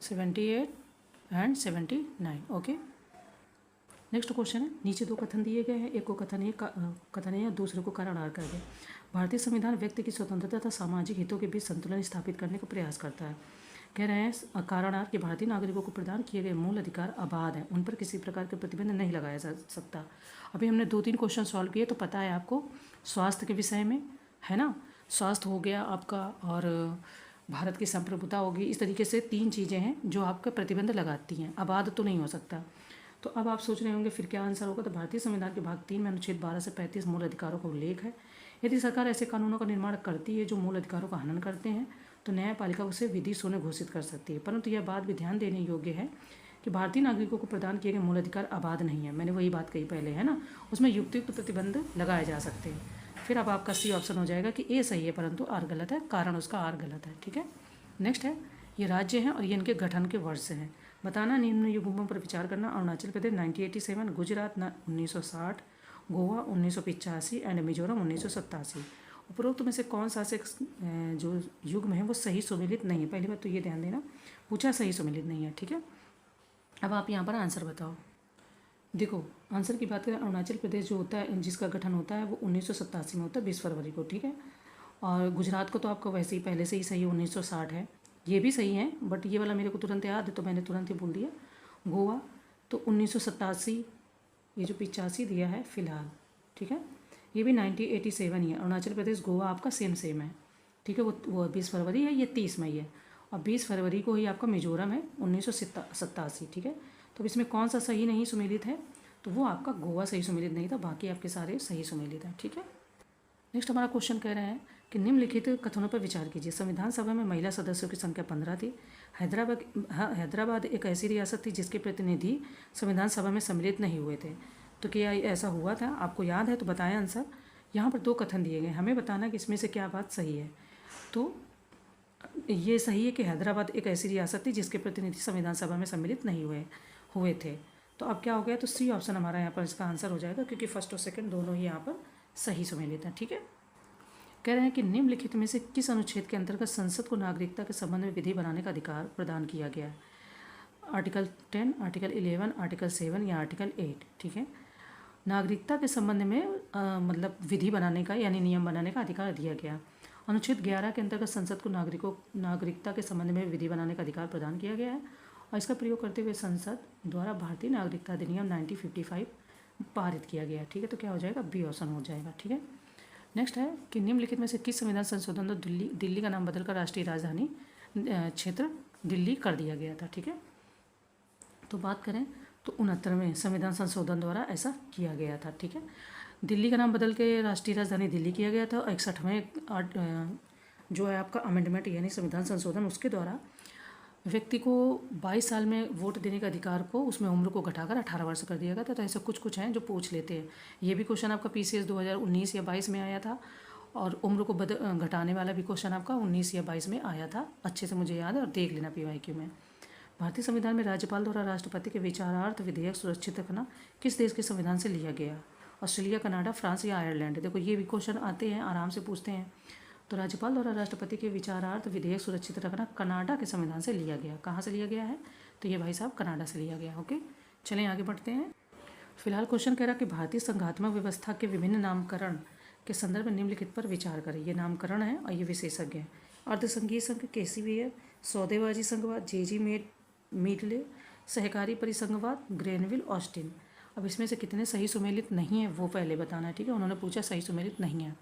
Speaker 1: 78 एंड 79। ओके। नेक्स्ट क्वेश्चन है, नीचे दो कथन दिए गए हैं, एक को कथन है या दूसरे को कारण आर कर गए। भारतीय संविधान व्यक्ति की स्वतंत्रता तथा सामाजिक हितों के बीच संतुलन स्थापित करने का प्रयास करता है। कह रहे हैं कारण आर कि भारतीय नागरिकों को प्रदान किए गए मूल अधिकार अबाध हैं, उन पर किसी प्रकार के प्रतिबंध नहीं लगाया जा सकता। अभी हमने 2-3 क्वेश्चन सॉल्व किए, तो पता है आपको स्वास्थ्य के विषय में, है ना, स्वास्थ्य हो गया आपका, और भारत की संप्रभुता होगी। इस तरीके से 3 चीज़ें हैं जो आपका प्रतिबंध लगाती हैं, अबाध तो नहीं हो सकता। तो अब आप सोच रहे होंगे फिर क्या आंसर होगा, तो भारतीय संविधान के भाग 3 में अनुच्छेद 12 से 35 मूल अधिकारों का उल्लेख है। यदि सरकार ऐसे कानूनों का निर्माण करती है जो मूल अधिकारों का हनन करते हैं, तो न्यायपालिका उसे विधि शून्य घोषित कर सकती है। परंतु यह बात भी ध्यान देने योग्य है कि भारतीय नागरिकों को प्रदान किए गए मूल अधिकार अबाध नहीं है। मैंने वही बात कही पहले, है ना, उसमें युक्त प्रतिबंध लगाए जा सकते हैं। फिर अब आपका सी ऑप्शन हो जाएगा कि ए सही है परंतु आर गलत है, कारण उसका आर गलत है। ठीक है, नेक्स्ट है, ये राज्य हैं और ये इनके गठन के वर्ष हैं। बताना, निम्न युग्मों पर विचार करना। अरुणाचल प्रदेश 1987, गुजरात 1960, गोवा 1985 एंड मिजोरम 1987। उपरोक्त में से कौन सा से जो युग्म है वो सही सम्मिलित नहीं है। पहली बात तो ये ध्यान देना, पूछा सही सम्मिलित नहीं है। ठीक है, अब आप यहाँ पर आंसर बताओ। देखो आंसर की बात करें, अरुणाचल प्रदेश जो होता है जिसका गठन होता है वो 1987 में होता है, 20 फरवरी को। ठीक है, और गुजरात को तो आपको वैसे ही पहले से ही सही 1960 है, ये भी सही है, बट ये वाला मेरे को तुरंत याद है तो मैंने तुरंत ही बोल दिया। गोवा तो 1987, ये जो 85 दिया है फिलहाल। ठीक है, ये भी 1987 ही है। अरुणाचल प्रदेश, गोवा आपका सेम है, ठीक है। वो 20 फरवरी है, ये 30 मई है। और 20 फरवरी को ही आपका मिजोरम है 1987, ठीक है। तो इसमें कौन सा सही नहीं सुमेलित है, तो वो आपका गोवा सही सुमेलित नहीं था, बाकी आपके सारे सही सुमेलित हैं, ठीक है। नेक्स्ट हमारा क्वेश्चन कह रहे हैं कि निम्नलिखित कथनों पर विचार कीजिए। संविधान सभा में महिला सदस्यों की संख्या 15 थी। हैदराबाद एक ऐसी रियासत थी जिसके प्रतिनिधि संविधान सभा में सम्मिलित नहीं हुए थे। तो क्या ऐसा हुआ था, आपको याद है तो बताएं आंसर। यहाँ पर 2 कथन दिए गए, हमें बताना कि इसमें से क्या बात सही है। तो ये सही है कि हैदराबाद एक ऐसी रियासत थी जिसके प्रतिनिधि संविधान सभा में सम्मिलित नहीं हुए थे। तो अब क्या हो गया, तो सी ऑप्शन हमारा यहाँ पर इसका आंसर हो जाएगा, क्योंकि फर्स्ट और सेकंड दोनों ही यहाँ पर सही सुमेलित हैं, ठीक है। कह रहे हैं कि निम्नलिखित में से किस अनुच्छेद के अंतर्गत संसद को नागरिकता के संबंध में विधि बनाने का अधिकार प्रदान किया गया है। आर्टिकल 10, आर्टिकल 11, आर्टिकल 7 या आर्टिकल 8, ठीक है। नागरिकता के संबंध में मतलब विधि बनाने का यानी नियम बनाने का अधिकार दिया गया। अनुच्छेद 11 के अंतर्गत संसद को नागरिकता के संबंध में विधि बनाने का अधिकार प्रदान किया गया है और इसका प्रयोग करते हुए संसद द्वारा भारतीय नागरिकता अधिनियम 1955 पारित किया गया है, ठीक है। तो क्या हो जाएगा, बी ऑप्शन हो जाएगा, ठीक है। नेक्स्ट है कि निम्नलिखित में से किस संविधान संशोधन द्वारा दिल्ली का नाम बदलकर राष्ट्रीय राजधानी क्षेत्र दिल्ली कर दिया गया था, ठीक है। तो बात करें तो 69वें संविधान संशोधन द्वारा ऐसा किया गया था, ठीक है। दिल्ली का नाम बदल के राष्ट्रीय राजधानी दिल्ली किया गया था। 61वें जो है आपका अमेंडमेंट यानी संविधान संशोधन, उसके द्वारा व्यक्ति को 22 साल में वोट देने का अधिकार को उसमें उम्र को घटाकर 18 वर्ष कर दिया गया था। तो ऐसे कुछ हैं जो पूछ लेते हैं। ये भी क्वेश्चन आपका PCS 2019 या 22 में आया था और उम्र को घटाने वाला भी क्वेश्चन आपका 19 या 22 में आया था। अच्छे से मुझे याद है और देख लेना PYQ में। भारतीय संविधान में राज्यपाल द्वारा राष्ट्रपति के विचारार्थ विधेयक सुरक्षित रखना किस देश के संविधान से लिया गया। ऑस्ट्रेलिया, कनाडा, फ्रांस या आयरलैंड। देखो ये भी क्वेश्चन आते हैं, आराम से पूछते हैं। तो राज्यपाल द्वारा राष्ट्रपति के विचारार्थ विधेयक सुरक्षित रखना कनाडा के संविधान से लिया गया। कहाँ से लिया गया है, तो ये भाई साहब कनाडा से लिया गया। ओके, चलें आगे बढ़ते हैं। फिलहाल क्वेश्चन कह रहा है कि भारतीय संघात्मक व्यवस्था के विभिन्न नामकरण के संदर्भ में निम्नलिखित पर विचार करें। ये नामकरण है और ये विशेषज्ञ हैं। अर्धसंघीय संघ KCVF, सौदेबाजी संघवाद JG मीडले, सहकारी परिसंघवाद ग्रेनविल ऑस्टिन। अब इसमें से कितने सही सुमेलित नहीं है वो पहले बताना है, ठीक है। उन्होंने पूछा सही सुमेलित नहीं है।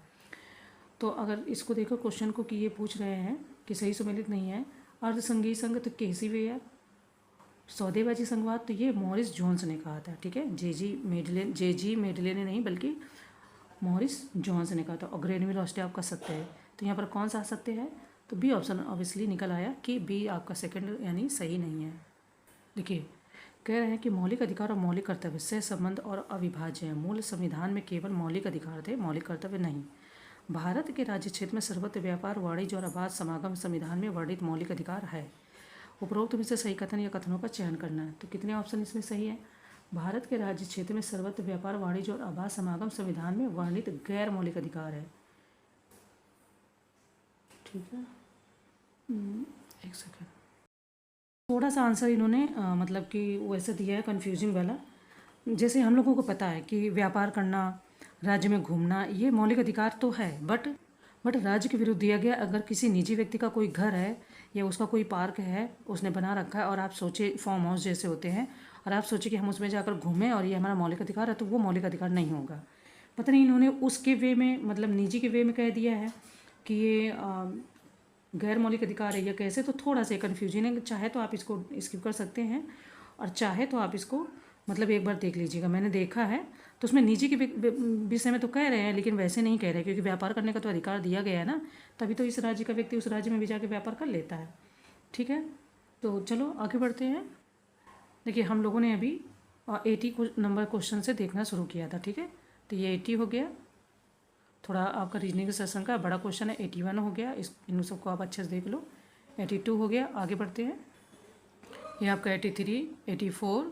Speaker 1: तो अगर इसको देखो क्वेश्चन को कि ये पूछ रहे हैं कि सही सुमेलित नहीं है। अर्धसंघीय संघ तो KCVF, सौदेबाजी संघवाद तो ये मॉरिस जोन्स ने कहा था, ठीक है। JG मेडले ने नहीं बल्कि मॉरिस जोन्स ने कहा था। और ग्रेनविल ऑस्टिन आपका सत्य है। तो यहाँ पर कौन सा सत्य है, तो बी ऑप्शन ऑब्वियसली निकल आया कि बी आपका सेकंड यानी सही नहीं है। देखिए कह रहे हैं कि मौलिक अधिकार और मौलिक कर्तव्य सह संबंध और अविभाज्य है। मूल संविधान में केवल मौलिक अधिकार थे, मौलिक कर्तव्य नहीं। भारत के राज्य क्षेत्र में सर्वत्र व्यापार, वाणिज्य और आवास समागम संविधान में वर्णित मौलिक अधिकार है। उपरोक्त में से सही कथन या कथनों का चयन करना है। तो कितने ऑप्शन इसमें सही है। भारत के राज्य क्षेत्र में सर्वत्र व्यापार, वाणिज्य और आवास समागम संविधान में वर्णित गैर मौलिक अधिकार है, ठीक है। एक सेकेंड, थोड़ा सा आंसर इन्होंने मतलब कि वैसे दिया है कन्फ्यूजिंग वाला। जैसे हम लोगों को पता है कि व्यापार करना, राज्य में घूमना ये मौलिक अधिकार तो है, बट राज्य के विरुद्ध दिया गया। अगर किसी निजी व्यक्ति का कोई घर है या उसका कोई पार्क है उसने बना रखा है और आप सोचे फार्म हाउस जैसे होते हैं और आप सोचे कि हम उसमें जाकर घूमें और ये हमारा मौलिक अधिकार है, तो वो मौलिक अधिकार नहीं होगा। पता नहीं इन्होंने उसके वे में मतलब निजी के वे में कह दिया है कि ये गैर मौलिक अधिकार है या कैसे, तो थोड़ा सा कन्फ्यूजन है। चाहे तो आप इसको स्किप कर सकते हैं और चाहे तो आप इसको मतलब एक बार देख लीजिएगा। मैंने देखा है तो उसमें निजी के विषय में तो कह रहे हैं लेकिन वैसे नहीं कह रहे, क्योंकि व्यापार करने का तो अधिकार दिया गया है ना, तभी तो इस राज्य का व्यक्ति उस राज्य में भी जाके व्यापार कर लेता है, ठीक है। तो चलो आगे बढ़ते हैं। देखिए हम लोगों ने अभी 80 नंबर क्वेश्चन से देखना शुरू किया था, ठीक है। तो ये 80 हो गया। थोड़ा आपका रीजनिंग सेशन का बड़ा क्वेश्चन है। 81 हो गया, इन सबको आप अच्छे से देख लो। 82 हो गया। आगे बढ़ते हैं। ये आपका 83, 84,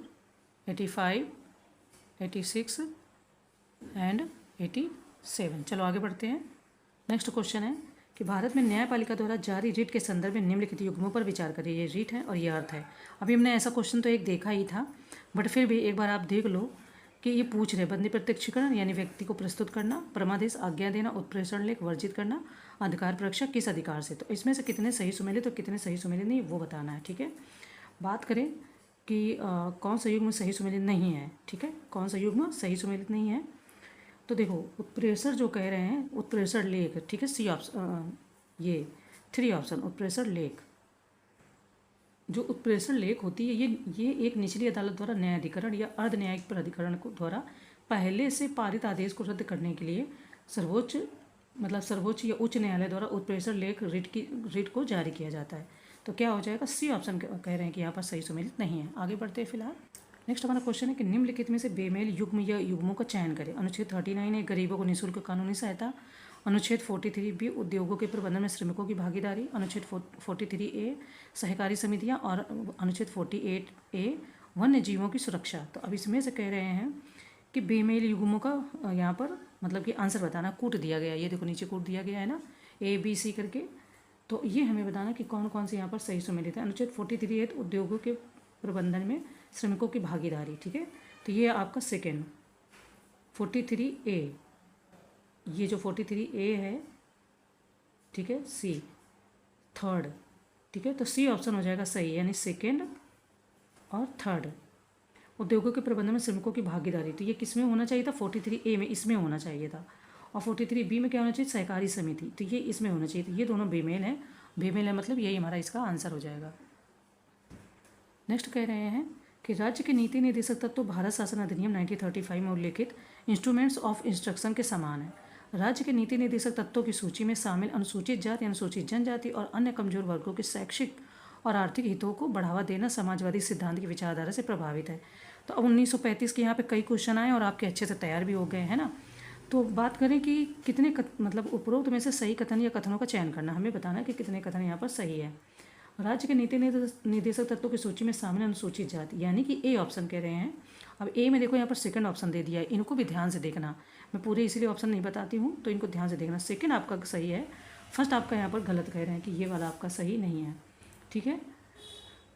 Speaker 1: 85, 86 एंड 87। चलो आगे बढ़ते हैं। नेक्स्ट क्वेश्चन है कि भारत में न्यायपालिका द्वारा जारी रिट के संदर्भ में निम्नलिखित युग्मों पर विचार करें। ये रिट है और ये अर्थ है। अभी हमने ऐसा क्वेश्चन तो एक देखा ही था, बट फिर भी एक बार आप देख लो कि ये पूछ रहे बंदी प्रत्यक्षीकरण यानी व्यक्ति को प्रस्तुत करना, परमादेश आज्ञा देना, उत्प्रेषण लेख वर्जित करना, अधिकार परीक्षा किस अधिकार से। तो इसमें से कितने सही सुमेलित और कितने सही सुमेलित नहीं वो बताना है, ठीक है। बात करें कि कौन सा युग्म सही सुमेलित नहीं है, ठीक है। कौन सा युग्म सही सुमेलित नहीं है, तो देखो उत्प्रेषण जो कह रहे हैं, उत्प्रेषण लेख, ठीक है, सी ऑप्शन, ये 3 ऑप्शन उत्प्रेषण लेख। जो उत्प्रेषण लेख होती है ये एक निचली अदालत द्वारा न्यायाधिकरण या अर्ध न्यायिक प्राधिकरण को द्वारा पहले से पारित आदेश को रद्द करने के लिए सर्वोच्च या उच्च न्यायालय द्वारा उत्प्रेषण लेख रिट को जारी किया जाता है। तो क्या हो जाएगा, सी ऑप्शन कह रहे हैं कि यहाँ पर सही सुमेलित नहीं है। आगे बढ़ते हैं फिलहाल। नेक्स्ट हमारा क्वेश्चन है कि निम्नलिखित में से बेमेल युग्म या युग्मों का चयन करें। अनुच्छेद 39 है गरीबों को निःशुल्क कानूनी सहायता। अनुच्छेद 43 उद्योगों के प्रबंधन में श्रमिकों की भागीदारी। अनुच्छेद 43 सहकारी समितियां। और अनुच्छेद 48 वन्य जीवों की सुरक्षा। तो अब इसमें से कह रहे हैं कि बेमेल युग्मों का यहाँ पर मतलब कि आंसर बताना, कूट दिया गया, ये देखो नीचे कूट दिया गया है ना, ABC करके। तो ये हमें बताना कि कौन कौन से यहाँ पर सही सुमेलित है। अनुच्छेद 43 है उद्योगों के प्रबंधन में श्रमिकों की भागीदारी, ठीक है। तो ये आपका सेकेंड 43A, ये जो 43A है, ठीक है, C थर्ड, ठीक है। तो C ऑप्शन हो जाएगा सही, यानी सेकेंड और थर्ड। उद्योगों के प्रबंधन में श्रमिकों की भागीदारी, तो ये किस में होना चाहिए था, 43A में, इसमें होना चाहिए था। और 43B में क्या होना चाहिए, सहकारी समिति, तो ये इसमें होना चाहिए। तो ये दोनों बेमेल हैं, बेमेल है मतलब यही हमारा इसका आंसर हो जाएगा। नेक्स्ट कह रहे हैं कि राज्य के नीति निर्देशक तत्व भारत शासन अधिनियम 1935 में उल्लेखित इंस्ट्रूमेंट्स ऑफ इंस्ट्रक्शन के समान है। राज्य के नीति निर्देशक तत्वों की सूची में शामिल अनुसूचित जाति, अनुसूचित जनजाति और अन्य कमजोर वर्गों के शैक्षिक और आर्थिक हितों को बढ़ावा देना समाजवादी सिद्धांत की विचारधारा से प्रभावित है। तो अब 1935 के यहाँ पे कई क्वेश्चन आए और आपके अच्छे से तैयार भी हो गए हैं ना। तो बात करें कि कितने मतलब उपरोक्त में से सही कथन या कथनों का चयन करना, हमें बताना है कि कितने कथन यहाँ पर सही है। राज्य के नीति निर्देशक तत्वों की सूची में शामिल अनुसूचित जाति, यानी कि A ऑप्शन कह रहे हैं। अब A में देखो यहाँ पर सेकंड ऑप्शन दे दिया है, इनको भी ध्यान से देखना, मैं पूरे इसीलिए ऑप्शन नहीं बताती हूँ, तो इनको ध्यान से देखना। सेकंड आपका सही है, फर्स्ट आपका यहाँ पर गलत कह रहे हैं कि ये वाला आपका सही नहीं है, ठीक है।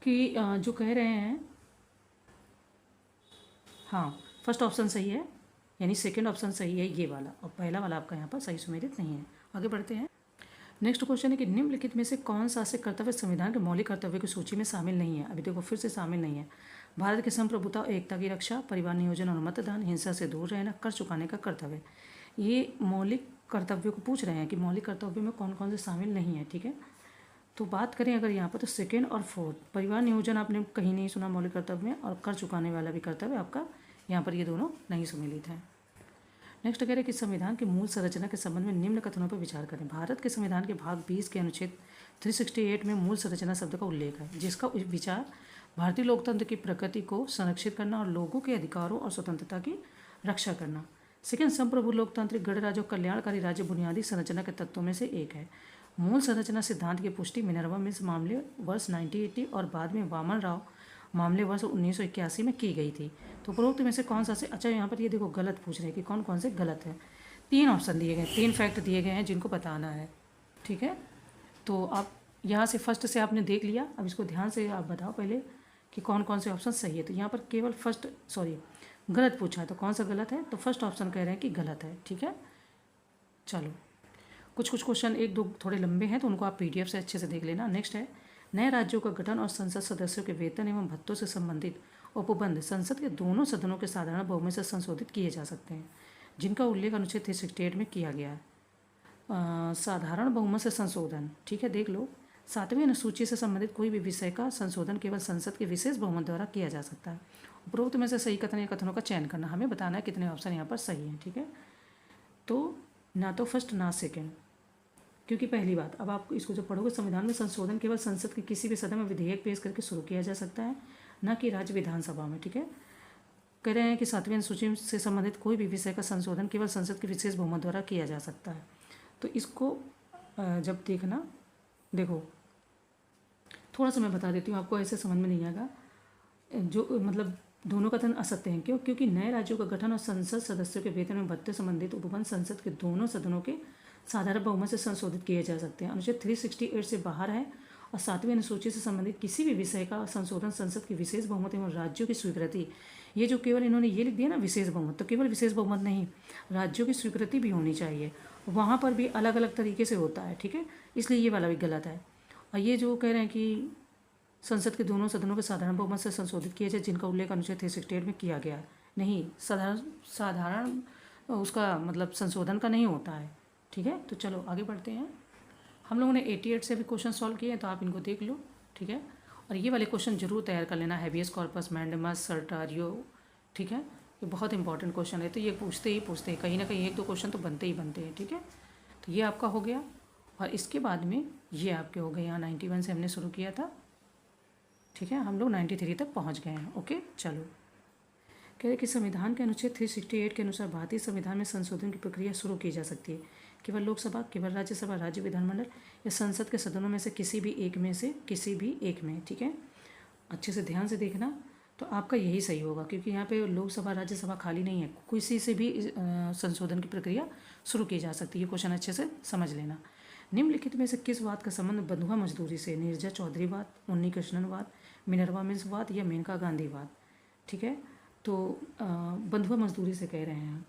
Speaker 1: कि जो कह रहे हैं, हाँ फर्स्ट ऑप्शन सही है, यानी सेकंड ऑप्शन सही है ये वाला, और पहला वाला आपका यहाँ पर सही सुमेलित नहीं है। आगे बढ़ते हैं। नेक्स्ट क्वेश्चन है कि निम्नलिखित में से कौन सा से कर्तव्य संविधान के मौलिक कर्तव्य की सूची में शामिल नहीं है। अभी देखो फिर से शामिल नहीं है। भारत की संप्रभुता और एकता की रक्षा, परिवार नियोजन और मतदान, हिंसा से दूर रहना, कर चुकाने का कर्तव्य, ये मौलिक कर्तव्यों को पूछ रहे हैं कि मौलिक कर्तव्य में कौन कौन से शामिल नहीं है, ठीक है। तो बात करें अगर यहाँ पर, तो सेकेंड और फोर्थ, परिवार नियोजन आपने कहीं नहीं सुना मौलिक कर्तव्य में, और कर चुकाने वाला भी कर्तव्य आपका यहाँ पर, ये दोनों नहीं सम्मिलित हैं। नेक्स्ट कह रहे हैं कि संविधान की मूल संरचना के संबंध में निम्न कथनों पर विचार करें। भारत के संविधान के भाग 20 के अनुच्छेद 368 में मूल संरचना शब्द का उल्लेख है, जिसका विचार भारतीय लोकतंत्र की प्रकृति को संरक्षित करना और लोगों के अधिकारों और स्वतंत्रता की रक्षा करना। सेकेंड, संप्रभु लोकतांत्रिक गणराज्य और कल्याणकारी राज्य बुनियादी संरचना के तत्वों में से एक है। मूल संरचना सिद्धांत की पुष्टि मिनर्वा मिल्स मामले वर्ष 1980 और बाद में वामन राव मामले वर्ष 1981 में की गई थी। तो उपरोक्त में से कौन सा से, अच्छा यहाँ पर ये देखो गलत पूछ रहे हैं कि कौन कौन से गलत है। 3 ऑप्शन दिए गए, 3 फैक्ट दिए गए हैं जिनको बताना है, ठीक है। तो आप यहाँ से फर्स्ट से आपने देख लिया, अब इसको ध्यान से आप बताओ पहले कि कौन कौन से ऑप्शन सही है। तो यहाँ पर केवल गलत पूछा है, तो कौन सा गलत है, तो फर्स्ट ऑप्शन कह रहे हैं कि गलत है, ठीक है। चलो कुछ क्वेश्चन 1-2 थोड़े लंबे हैं, तो उनको आप PDF से अच्छे से देख लेना। नेक्स्ट है, नए राज्यों का गठन और संसद सदस्यों के वेतन एवं भत्तों से संबंधित उपबंध संसद के दोनों सदनों के साधारण बहुमत से संशोधित किए जा सकते हैं, जिनका उल्लेख अनुच्छेद 368 में किया गया है। साधारण बहुमत से संशोधन, ठीक है, देख लो। 7वीं अनुसूची से संबंधित कोई भी विषय का संशोधन केवल संसद के विशेष बहुमत द्वारा किया जा सकता है। उपरोक्त में से सही कथन या कथनों का चयन करना, हमें बताना है कितने ऑप्शन यहाँ पर सही हैं, ठीक है। तो ना तो फर्स्ट ना सेकेंड, क्योंकि पहली बात, अब आप इसको जब पढ़ोगे, संविधान में संशोधन केवल संसद के किसी भी सदन में विधेयक पेश करके शुरू किया जा सकता है, न कि राज्य विधानसभा में, ठीक है। कह रहे हैं कि 7वीं अनुसूची से संबंधित कोई भी विषय का संशोधन केवल संसद के विशेष बहुमत द्वारा किया जा सकता है। तो इसको जब देखना, देखो थोड़ा सा मैं बता देती हूँ आपको, ऐसे समझ में नहीं आएगा। जो मतलब दोनों कथन असत्य हैं, क्यों? क्योंकि नए राज्यों का गठन और संसद सदस्यों के वेतन में भत्ते संबंधित उपबंध संसद के दोनों सदनों के साधारण बहुमत से संशोधित किए जा सकते हैं। अनुच्छेद 368 से बाहर है, और 7वीं अनुसूची से संबंधित किसी भी विषय का संशोधन संसद की विशेष बहुमत एवं राज्यों की स्वीकृति, ये जो केवल इन्होंने ये लिख दिया ना विशेष बहुमत, तो केवल विशेष बहुमत नहीं, राज्यों की स्वीकृति भी होनी चाहिए, वहाँ पर भी अलग अलग तरीके से होता है, ठीक है। इसलिए ये वाला भी गलत है। और ये जो कह रहे हैं कि संसद के दोनों सदनों के साधारण बहुमत से संशोधित किए जाए, जिनका उल्लेख अनुच्छेद 368 में किया गया है, नहीं, साधारण उसका मतलब संशोधन का नहीं होता है। ठीक है, तो चलो आगे बढ़ते हैं। हम लोगों ने 88 से भी क्वेश्चन सॉल्व किए हैं, तो आप इनको देख लो। ठीक है, और ये वाले क्वेश्चन जरूर तैयार कर लेना, हैबियस कॉर्पस, मैंडेमस, सर्टारियो। ठीक है, ये बहुत इंपॉर्टेंट क्वेश्चन है, तो ये पूछते हैं कहीं ना कहीं 1-2 क्वेश्चन तो बनते ही बनते हैं। ठीक है, तो ये आपका हो गया, और इसके बाद में ये आपके हो गए। यहाँ 91 से हमने शुरू किया था। ठीक है, हम लोग 93 तक पहुँच गए हैं। ओके, चलो। कह रहे कि संविधान के अनुच्छेद 368 के अनुसार भारतीय संविधान में संशोधन की प्रक्रिया शुरू की जा सकती है केवल लोकसभा, केवल राज्यसभा, राज्य विधानमंडल या संसद के सदनों में से किसी भी एक में। ठीक है, अच्छे से ध्यान से देखना, तो आपका यही सही होगा, क्योंकि यहाँ पे लोकसभा राज्यसभा खाली नहीं है, किसी से भी संशोधन की प्रक्रिया शुरू की जा सकती है। ये क्वेश्चन अच्छे से समझ लेना। निम्नलिखित में से किस वाद का संबंध बंधुआ मजदूरी से? नीरजा चौधरीवाद, उन्नी कृष्णनवाद, मिनर्वा मिल्सवाद या मेनका गांधीवाद? ठीक है, तो बंधुआ मजदूरी से कह रहे हैं।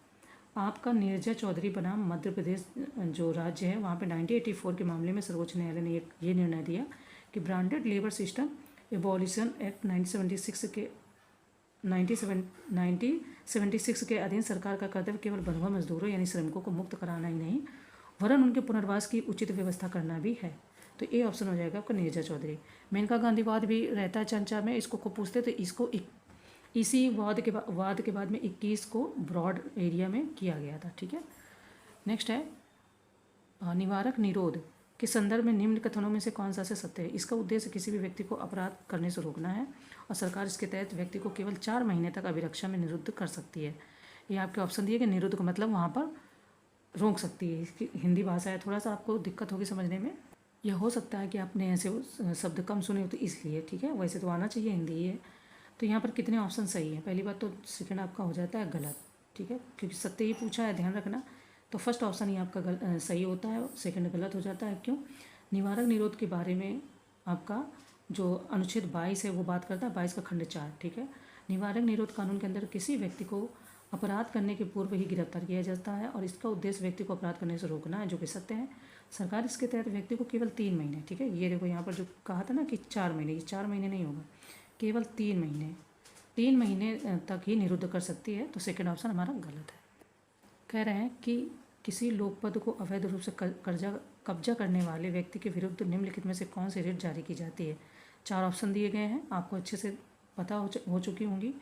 Speaker 1: आपका नीरजा चौधरी बनाम मध्य प्रदेश जो राज्य है, वहाँ पे 1984 के मामले में सर्वोच्च न्यायालय ने ये निर्णय दिया कि branded labour system abolition act 1976 के अधीन सरकार का कर्तव्य केवल बंधुआ मजदूरों यानी श्रमिकों को मुक्त कराना ही नहीं, वरन उनके पुनर्वास की उचित व्यवस्था करना भी है। तो ये ऑप्शन हो जाएगा आपका नीरजा चौधरी। मेनका गांधीवाद भी रहता है चर्चा में, इसको पूछते तो इसको इसी वाद के बाद में 21 को ब्रॉड एरिया में किया गया था। ठीक है, नेक्स्ट है निवारक निरोध के संदर्भ में निम्न कथनों में से कौन सा से सत्य है? इसका उद्देश्य किसी भी व्यक्ति को अपराध करने से रोकना है, और सरकार इसके तहत व्यक्ति को केवल 4 महीने तक अभिरक्षा में निरुद्ध कर सकती है। ये आपके ऑप्शन दिए कि निरुद्ध का मतलब वहाँ पर रोक सकती है। इसकी हिंदी भाषा है, थोड़ा सा आपको दिक्कत होगी समझने में। यह हो सकता है कि आपने ऐसे शब्द कम सुने हो तो इसलिए। ठीक है, वैसे तो आना चाहिए हिंदी ही है। तो यहाँ पर कितने ऑप्शन सही है? पहली बात तो सेकंड आपका हो जाता है गलत। ठीक है, क्योंकि सत्य ही पूछा है, ध्यान रखना। तो फर्स्ट ऑप्शन ही आपका सही होता है, सेकंड गलत हो जाता है। क्यों? निवारक निरोध के बारे में आपका जो अनुच्छेद 22 है वो बात करता है, 22 का खंड 4। ठीक है, निवारक निरोध कानून के अंदर किसी व्यक्ति को अपराध करने के पूर्व ही गिरफ्तार किया जाता है, और इसका उद्देश्य व्यक्ति को अपराध करने से रोकना है, जो कि सत्य है। सरकार इसके तहत व्यक्ति को केवल 3 महीने, ठीक है, ये देखो यहाँ पर जो कहा था ना कि 4 महीने, ये 4 महीने नहीं होगा, केवल 3 महीने तक ही निरुद्ध कर सकती है। तो सेकंड ऑप्शन हमारा गलत है। कह रहे हैं कि किसी लोकपद को अवैध रूप से कब्जा करने वाले व्यक्ति के विरुद्ध निम्नलिखित में से कौन सी रिट जारी की जाती है? 4 ऑप्शन दिए गए हैं, आपको अच्छे से पता हो चुकी होंगी।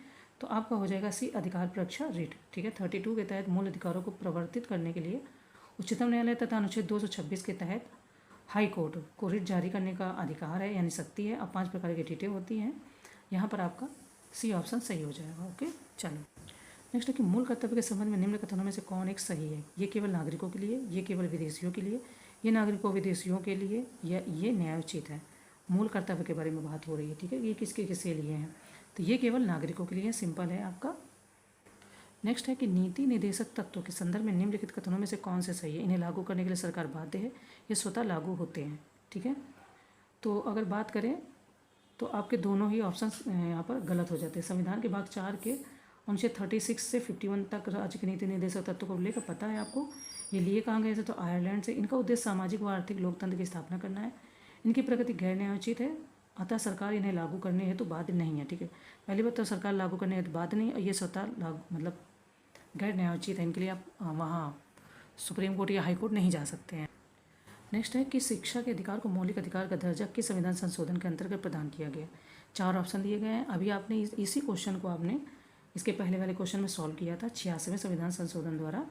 Speaker 1: तो आपका हो जाएगा सी अधिकार परीक्षा रिट। ठीक है, 32 के तहत मूल अधिकारों को प्रवर्तित करने के लिए उच्चतम न्यायालय तथा अनुच्छेद 226 के तहत हाई कोर्ट को रिट जारी करने का अधिकार है, यानी शक्ति है। अब 5 प्रकार की रिटें होती हैं, यहाँ पर आपका सी ऑप्शन सही हो जाएगा। ओके, चलो नेक्स्ट है कि मूल कर्तव्य के संबंध में निम्न कथनों में से कौन एक सही है? ये केवल नागरिकों के लिए, ये केवल विदेशियों के लिए, ये नागरिकों विदेशियों के लिए, या ये न्यायोचित है? मूल कर्तव्य के बारे में बात हो रही है। ठीक है, ये किसके किसके लिए हैं? तो ये केवल नागरिकों के लिए, सिंपल है आपका। नेक्स्ट है कि नीति निर्देशक तत्वों के संदर्भ में निम्नलिखित कथनों में से कौन से सही है? इन्हें लागू करने के लिए सरकार बाध्य है, ये स्वतः लागू होते हैं। ठीक है, तो अगर बात करें तो आपके दोनों ही ऑप्शन यहाँ पर गलत हो जाते हैं। संविधान के भाग 4 के अनुच्छेद 36 से 51 तक राज्य के नीति निर्देशक तत्वों को लेकर पता है आपको। ये लिए कहाँ गए थे? तो आयरलैंड से। इनका उद्देश्य सामाजिक व आर्थिक लोकतंत्र की स्थापना करना है। इनकी प्रगति गैर न्यायोचित है, अतः सरकार इन्हें लागू करने हेतु बाध्य नहीं है। ठीक है, पहली बात तो सरकार लागू करने हेतु बाध्य नहीं, और ये स्वतः लागू मतलब गैर न्यायोचित है, इनके लिए आप वहाँ सुप्रीम कोर्ट या हाई कोर्ट नहीं जा सकते हैं। नेक्स्ट है कि शिक्षा के अधिकार को मौलिक अधिकार का दर्जा किस संविधान संशोधन के अंतर्गत प्रदान किया गया? 4 ऑप्शन दिए गए हैं। अभी आपने इसी क्वेश्चन को आपने इसके पहले वाले क्वेश्चन में सॉल्व किया था। 86वें संविधान संशोधन द्वारा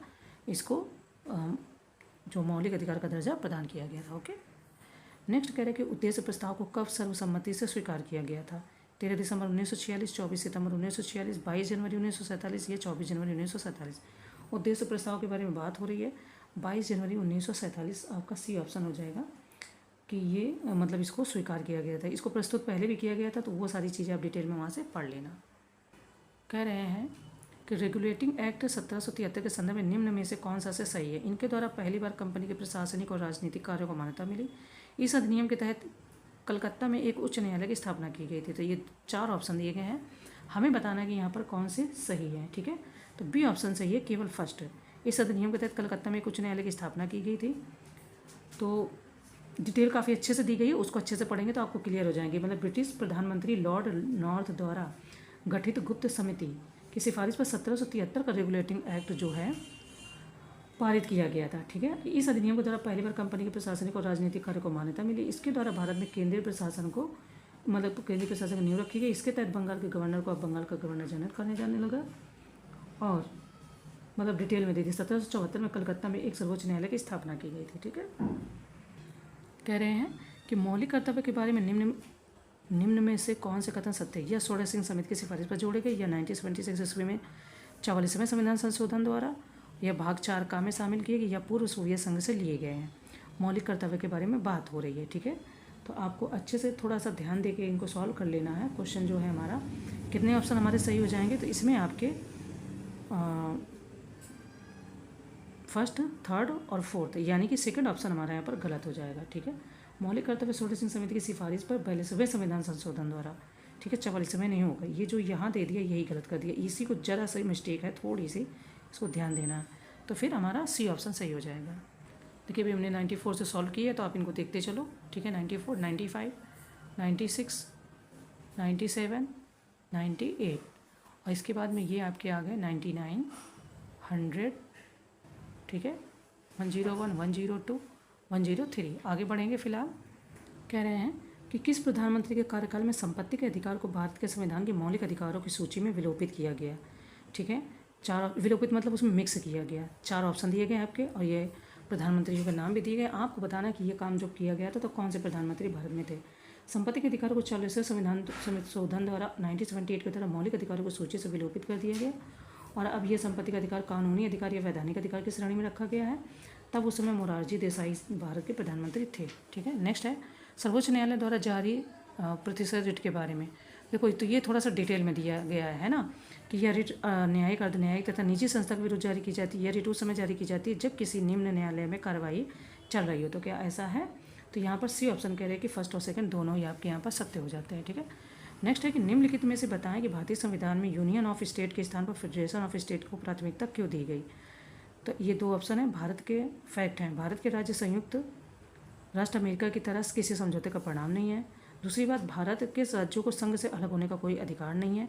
Speaker 1: इसको जो मौलिक अधिकार का दर्जा प्रदान किया गया था। ओके, नेक्स्ट कह रहे कि उद्देश्य प्रस्ताव को कब सर्वसम्मति से स्वीकार किया गया था? 13 दिसंबर 1946, 24 सितंबर 1946, 22 जनवरी 1947 या 24 जनवरी 1947? उद्देश्य प्रस्ताव के बारे में बात हो रही है। 22 जनवरी 1947 आपका सी ऑप्शन हो जाएगा कि ये मतलब इसको स्वीकार किया गया था। इसको प्रस्तुत पहले भी किया गया था, तो वो सारी चीज़ें आप डिटेल में वहाँ से पढ़ लेना। कह रहे हैं कि रेगुलेटिंग एक्ट 1773 के संदर्भ में निम्न में से कौन सा से सही है? इनके द्वारा पहली बार कंपनी के प्रशासनिक और राजनीतिक कार्यों को मान्यता मिली। इस अधिनियम के तहत कलकत्ता में एक उच्च न्यायालय की स्थापना की गई थी। तो ये 4 ऑप्शन दिए गए हैं, हमें बताना कि यहाँ पर कौन से सही है। ठीक है, तो बी ऑप्शन सही है, केवल फर्स्ट। इस अधिनियम के तहत कलकत्ता में एक उच्च न्यायालय की स्थापना की गई थी। तो डिटेल काफ़ी अच्छे से दी गई है, उसको अच्छे से पढ़ेंगे तो आपको क्लियर हो जाएंगे। मतलब ब्रिटिश प्रधानमंत्री लॉर्ड नॉर्थ द्वारा गठित गुप्त समिति की सिफारिश पर 1773 का रेगुलेटिंग एक्ट जो है पारित किया गया था। ठीक है, इस अधिनियम के द्वारा पहली बार कंपनी के प्रशासनिक और राजनीतिक कार्य को मान्यता मिली। इसके द्वारा भारत में केंद्रीय प्रशासन को मतलब केंद्रीय प्रशासन की नींव रखी गई। इसके तहत बंगाल के गवर्नर को अब बंगाल का गवर्नर जनरल करने जाने लगा। और मतलब डिटेल में दे दी। 1774 में कलकत्ता में एक सर्वोच्च न्यायालय की स्थापना की गई थी। ठीक है, कह रहे हैं कि मौलिक कर्तव्य के बारे में निम्न में से कौन से कथन सत्य है? या 16 सिंह समिति की सिफारिश पर जोड़े गए, या 1976 ईस्वी में 44वें संविधान संशोधन द्वारा, या भाग 4 का में शामिल किए गए, या पूर्व सोवियत संघ से लिए गए हैं। मौलिक कर्तव्य के बारे में बात हो रही है। ठीक है, तो आपको अच्छे से थोड़ा सा ध्यान देके इनको सॉल्व कर लेना है। क्वेश्चन जो है हमारा, कितने ऑप्शन हमारे सही हो जाएंगे? तो इसमें आपके फर्स्ट, थर्ड और फोर्थ, यानी कि सेकंड ऑप्शन हमारा यहाँ पर गलत हो जाएगा। ठीक है, मौलिक कर्तव्य 16 सिंह समिति की सिफारिश पर 42वें संविधान संशोधन द्वारा। ठीक है, 44वें नहीं होगा। ये जो यहाँ दे दिया यही गलत कर दिया। इसी को जरा सी मिस्टेक है, थोड़ी सी, इसको ध्यान देना है। तो फिर हमारा सी ऑप्शन सही हो जाएगा। देखिए अभी हमने 94 से सॉल्व किया है, तो आप इनको देखते चलो। ठीक है, 94, 95, 96, 97, 98 और इसके बाद में ये आपके आ गए 99, 100। ठीक है, 101, 102, 103। आगे बढ़ेंगे। फिलहाल कह रहे हैं कि किस प्रधानमंत्री के कार्यकाल में संपत्ति के अधिकार को भारत के संविधान के मौलिक अधिकारों की सूची में विलोपित किया गया? ठीक है, 4 विलोपित मतलब उसमें मिक्स किया गया। 4 ऑप्शन दिए गए आपके और ये प्रधानमंत्रियों के नाम भी दिए गए। आपको बताना है कि ये काम जो किया गया था तो कौन से प्रधानमंत्री भारत में थे। संपत्ति के अधिकारों को 40वें संविधान संशोधन द्वारा 1978 के द्वारा मौलिक अधिकारों को सूची से विलोपित कर दिया गया और अब ये संपत्ति का अधिकार कानूनी अधिकार या वैधानिक अधिकार की श्रेणी में रखा गया है। तब उस समय मोरारजी देसाई भारत के प्रधानमंत्री थे। ठीक है, नेक्स्ट है सर्वोच्च न्यायालय द्वारा जारी प्रतिशत रिट के बारे में। देखो तो ये थोड़ा सा डिटेल में दिया गया है ना कि यह रिट न्यायिक, अर्धन्यायिक तथा निजी संस्था के विरुद्ध जारी की जाती है। यह रिट उस समय जारी की जाती है जब किसी निम्न न्यायालय में कार्रवाई चल रही हो। तो क्या ऐसा है? तो यहाँ पर सी ऑप्शन कह रहे हैं कि फर्स्ट और सेकंड दोनों ही आपके यहाँ पर सत्य हो जाते हैं। ठीक है, नेक्स्ट है कि निम्नलिखित में से बताएं कि भारतीय संविधान में यूनियन ऑफ स्टेट के स्थान पर फेडरेशन ऑफ स्टेट को प्राथमिकता क्यों दी गई? तो ये 2 ऑप्शन है। भारत के फैक्ट हैं, भारत के राज्य संयुक्त राष्ट्र अमेरिका की तरह किसी समझौते का परिणाम नहीं है। दूसरी बात, भारत के राज्यों को संघ से अलग होने का कोई अधिकार नहीं है।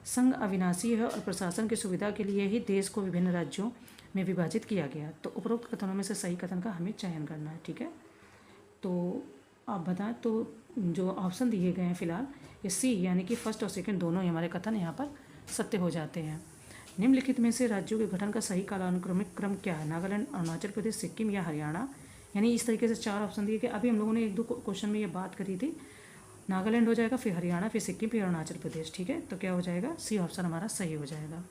Speaker 1: संघ अविनाशी है और प्रशासन की सुविधा के लिए ही देश को विभिन्न राज्यों में विभाजित किया गया। तो उपरोक्त कथनों में से सही कथन का हमें चयन करना है। ठीक है, तो आप बताएं। तो जो ऑप्शन दिए गए हैं फिलहाल ये सी यानी कि फर्स्ट और सेकंड दोनों ही हमारे कथन यहाँ पर सत्य हो जाते हैं। निम्नलिखित में से राज्यों के गठन का सही कालानुक्रमिक क्रम क्या है? नागालैंड, अरुणाचल प्रदेश, सिक्किम या हरियाणा? यानी इस तरीके से 4 ऑप्शन दिए गए। अभी हम लोगों ने 1-2 क्वेश्चन में ये बात करी थी। नागालैंड हो जाएगा, फिर हरियाणा, फिर सिक्किम, फिर अरुणाचल प्रदेश। ठीक है, तो क्या हो जाएगा? सी ऑप्शन हमारा सही हो जाएगा।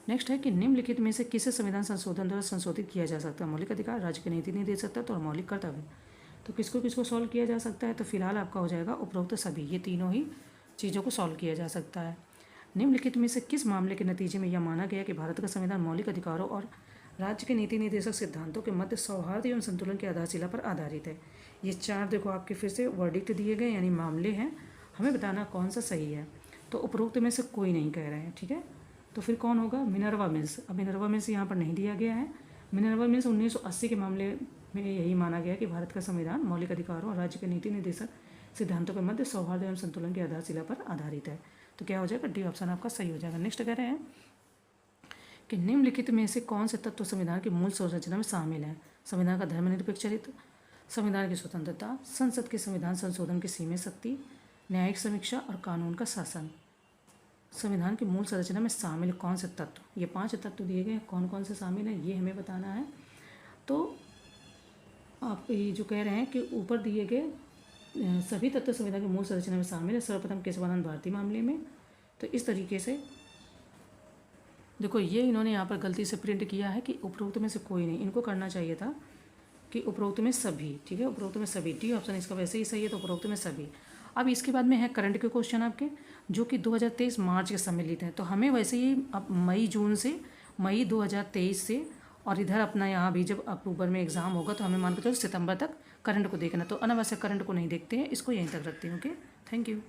Speaker 1: नेक्स्ट है कि निम्नलिखित में से किसे संविधान संशोधन द्वारा संशोधित किया जा सकता है? मौलिक अधिकार, राज्य की नीति नहीं दे सकता तो, और मौलिक कर्तव्य। तो किसको किसको सॉल्व किया जा सकता है? तो फिलहाल आपका हो जाएगा उपरोक्त सभी, ये तीनों ही चीज़ों को सॉल्व किया जा सकता है। निम्नलिखित में से किस मामले के नतीजे में यह माना गया कि भारत का संविधान मौलिक अधिकारों और राज्य के नीति निर्देशक सिद्धांतों के मध्य सौहार्द एवं संतुलन की आधारशिला पर आधारित है? ये 4 देखो आपके फिर से वर्डिक्ट दिए गए यानी मामले हैं। हमें बताना कौन सा सही है। तो उपरोक्त में से कोई नहीं कह रहे हैं। ठीक है, तो फिर कौन होगा? Minerva mills. अब मिनर्वा मिल्स यहाँ पर नहीं दिया गया है। मिनर्वा मिल्स 1980 के मामले में यही माना गया कि भारत का संविधान मौलिक अधिकारों और राज्य के नीति निर्देशक सिद्धांतों के मध्य सौहार्द एवं संतुलन की आधारशिला पर आधारित है। तो क्या हो जाएगा? डी ऑप्शन आपका सही हो जाएगा। नेक्स्ट कह रहे हैं कि निम्नलिखित में से कौन से तत्व संविधान की मूल संरचना में शामिल हैं? संविधान का धर्मनिरपेक्ष चरित्र, संविधान की स्वतंत्रता, संसद के संविधान संशोधन की सीमित शक्ति, न्यायिक समीक्षा और कानून का शासन। संविधान की मूल संरचना में शामिल कौन से तत्व? ये 5 तत्व दिए गए हैं। कौन कौन से शामिल हैं ये हमें बताना है। तो आप ये जो कह रहे हैं कि ऊपर दिए गए सभी तत्व संविधान की मूल संरचना में शामिल है। सर्वप्रथम केशवानंद भारती मामले में। तो इस तरीके से देखो ये इन्होंने यहाँ पर गलती से प्रिंट किया है कि उपरोक्त में से कोई नहीं। इनको करना चाहिए था कि उपरोक्त में सभी। ठीक है, उपरोक्त में सभी। डी ऑप्शन इसका वैसे ही सही है, तो उपरोक्त में सभी। अब इसके बाद में है करंट के क्वेश्चन आपके, जो कि 2023 मार्च के सम्मिलित हैं। तो हमें वैसे ही अब मई 2023 से, और इधर अपना यहाँ भी जब अक्टूबर में एग्ज़ाम होगा तो हमें मान के चलो सितंबर तक करंट को देखना। तो अनावश्यक करंट को नहीं देखते हैं, इसको यहीं तक रखती हूँ। Okay, thank you.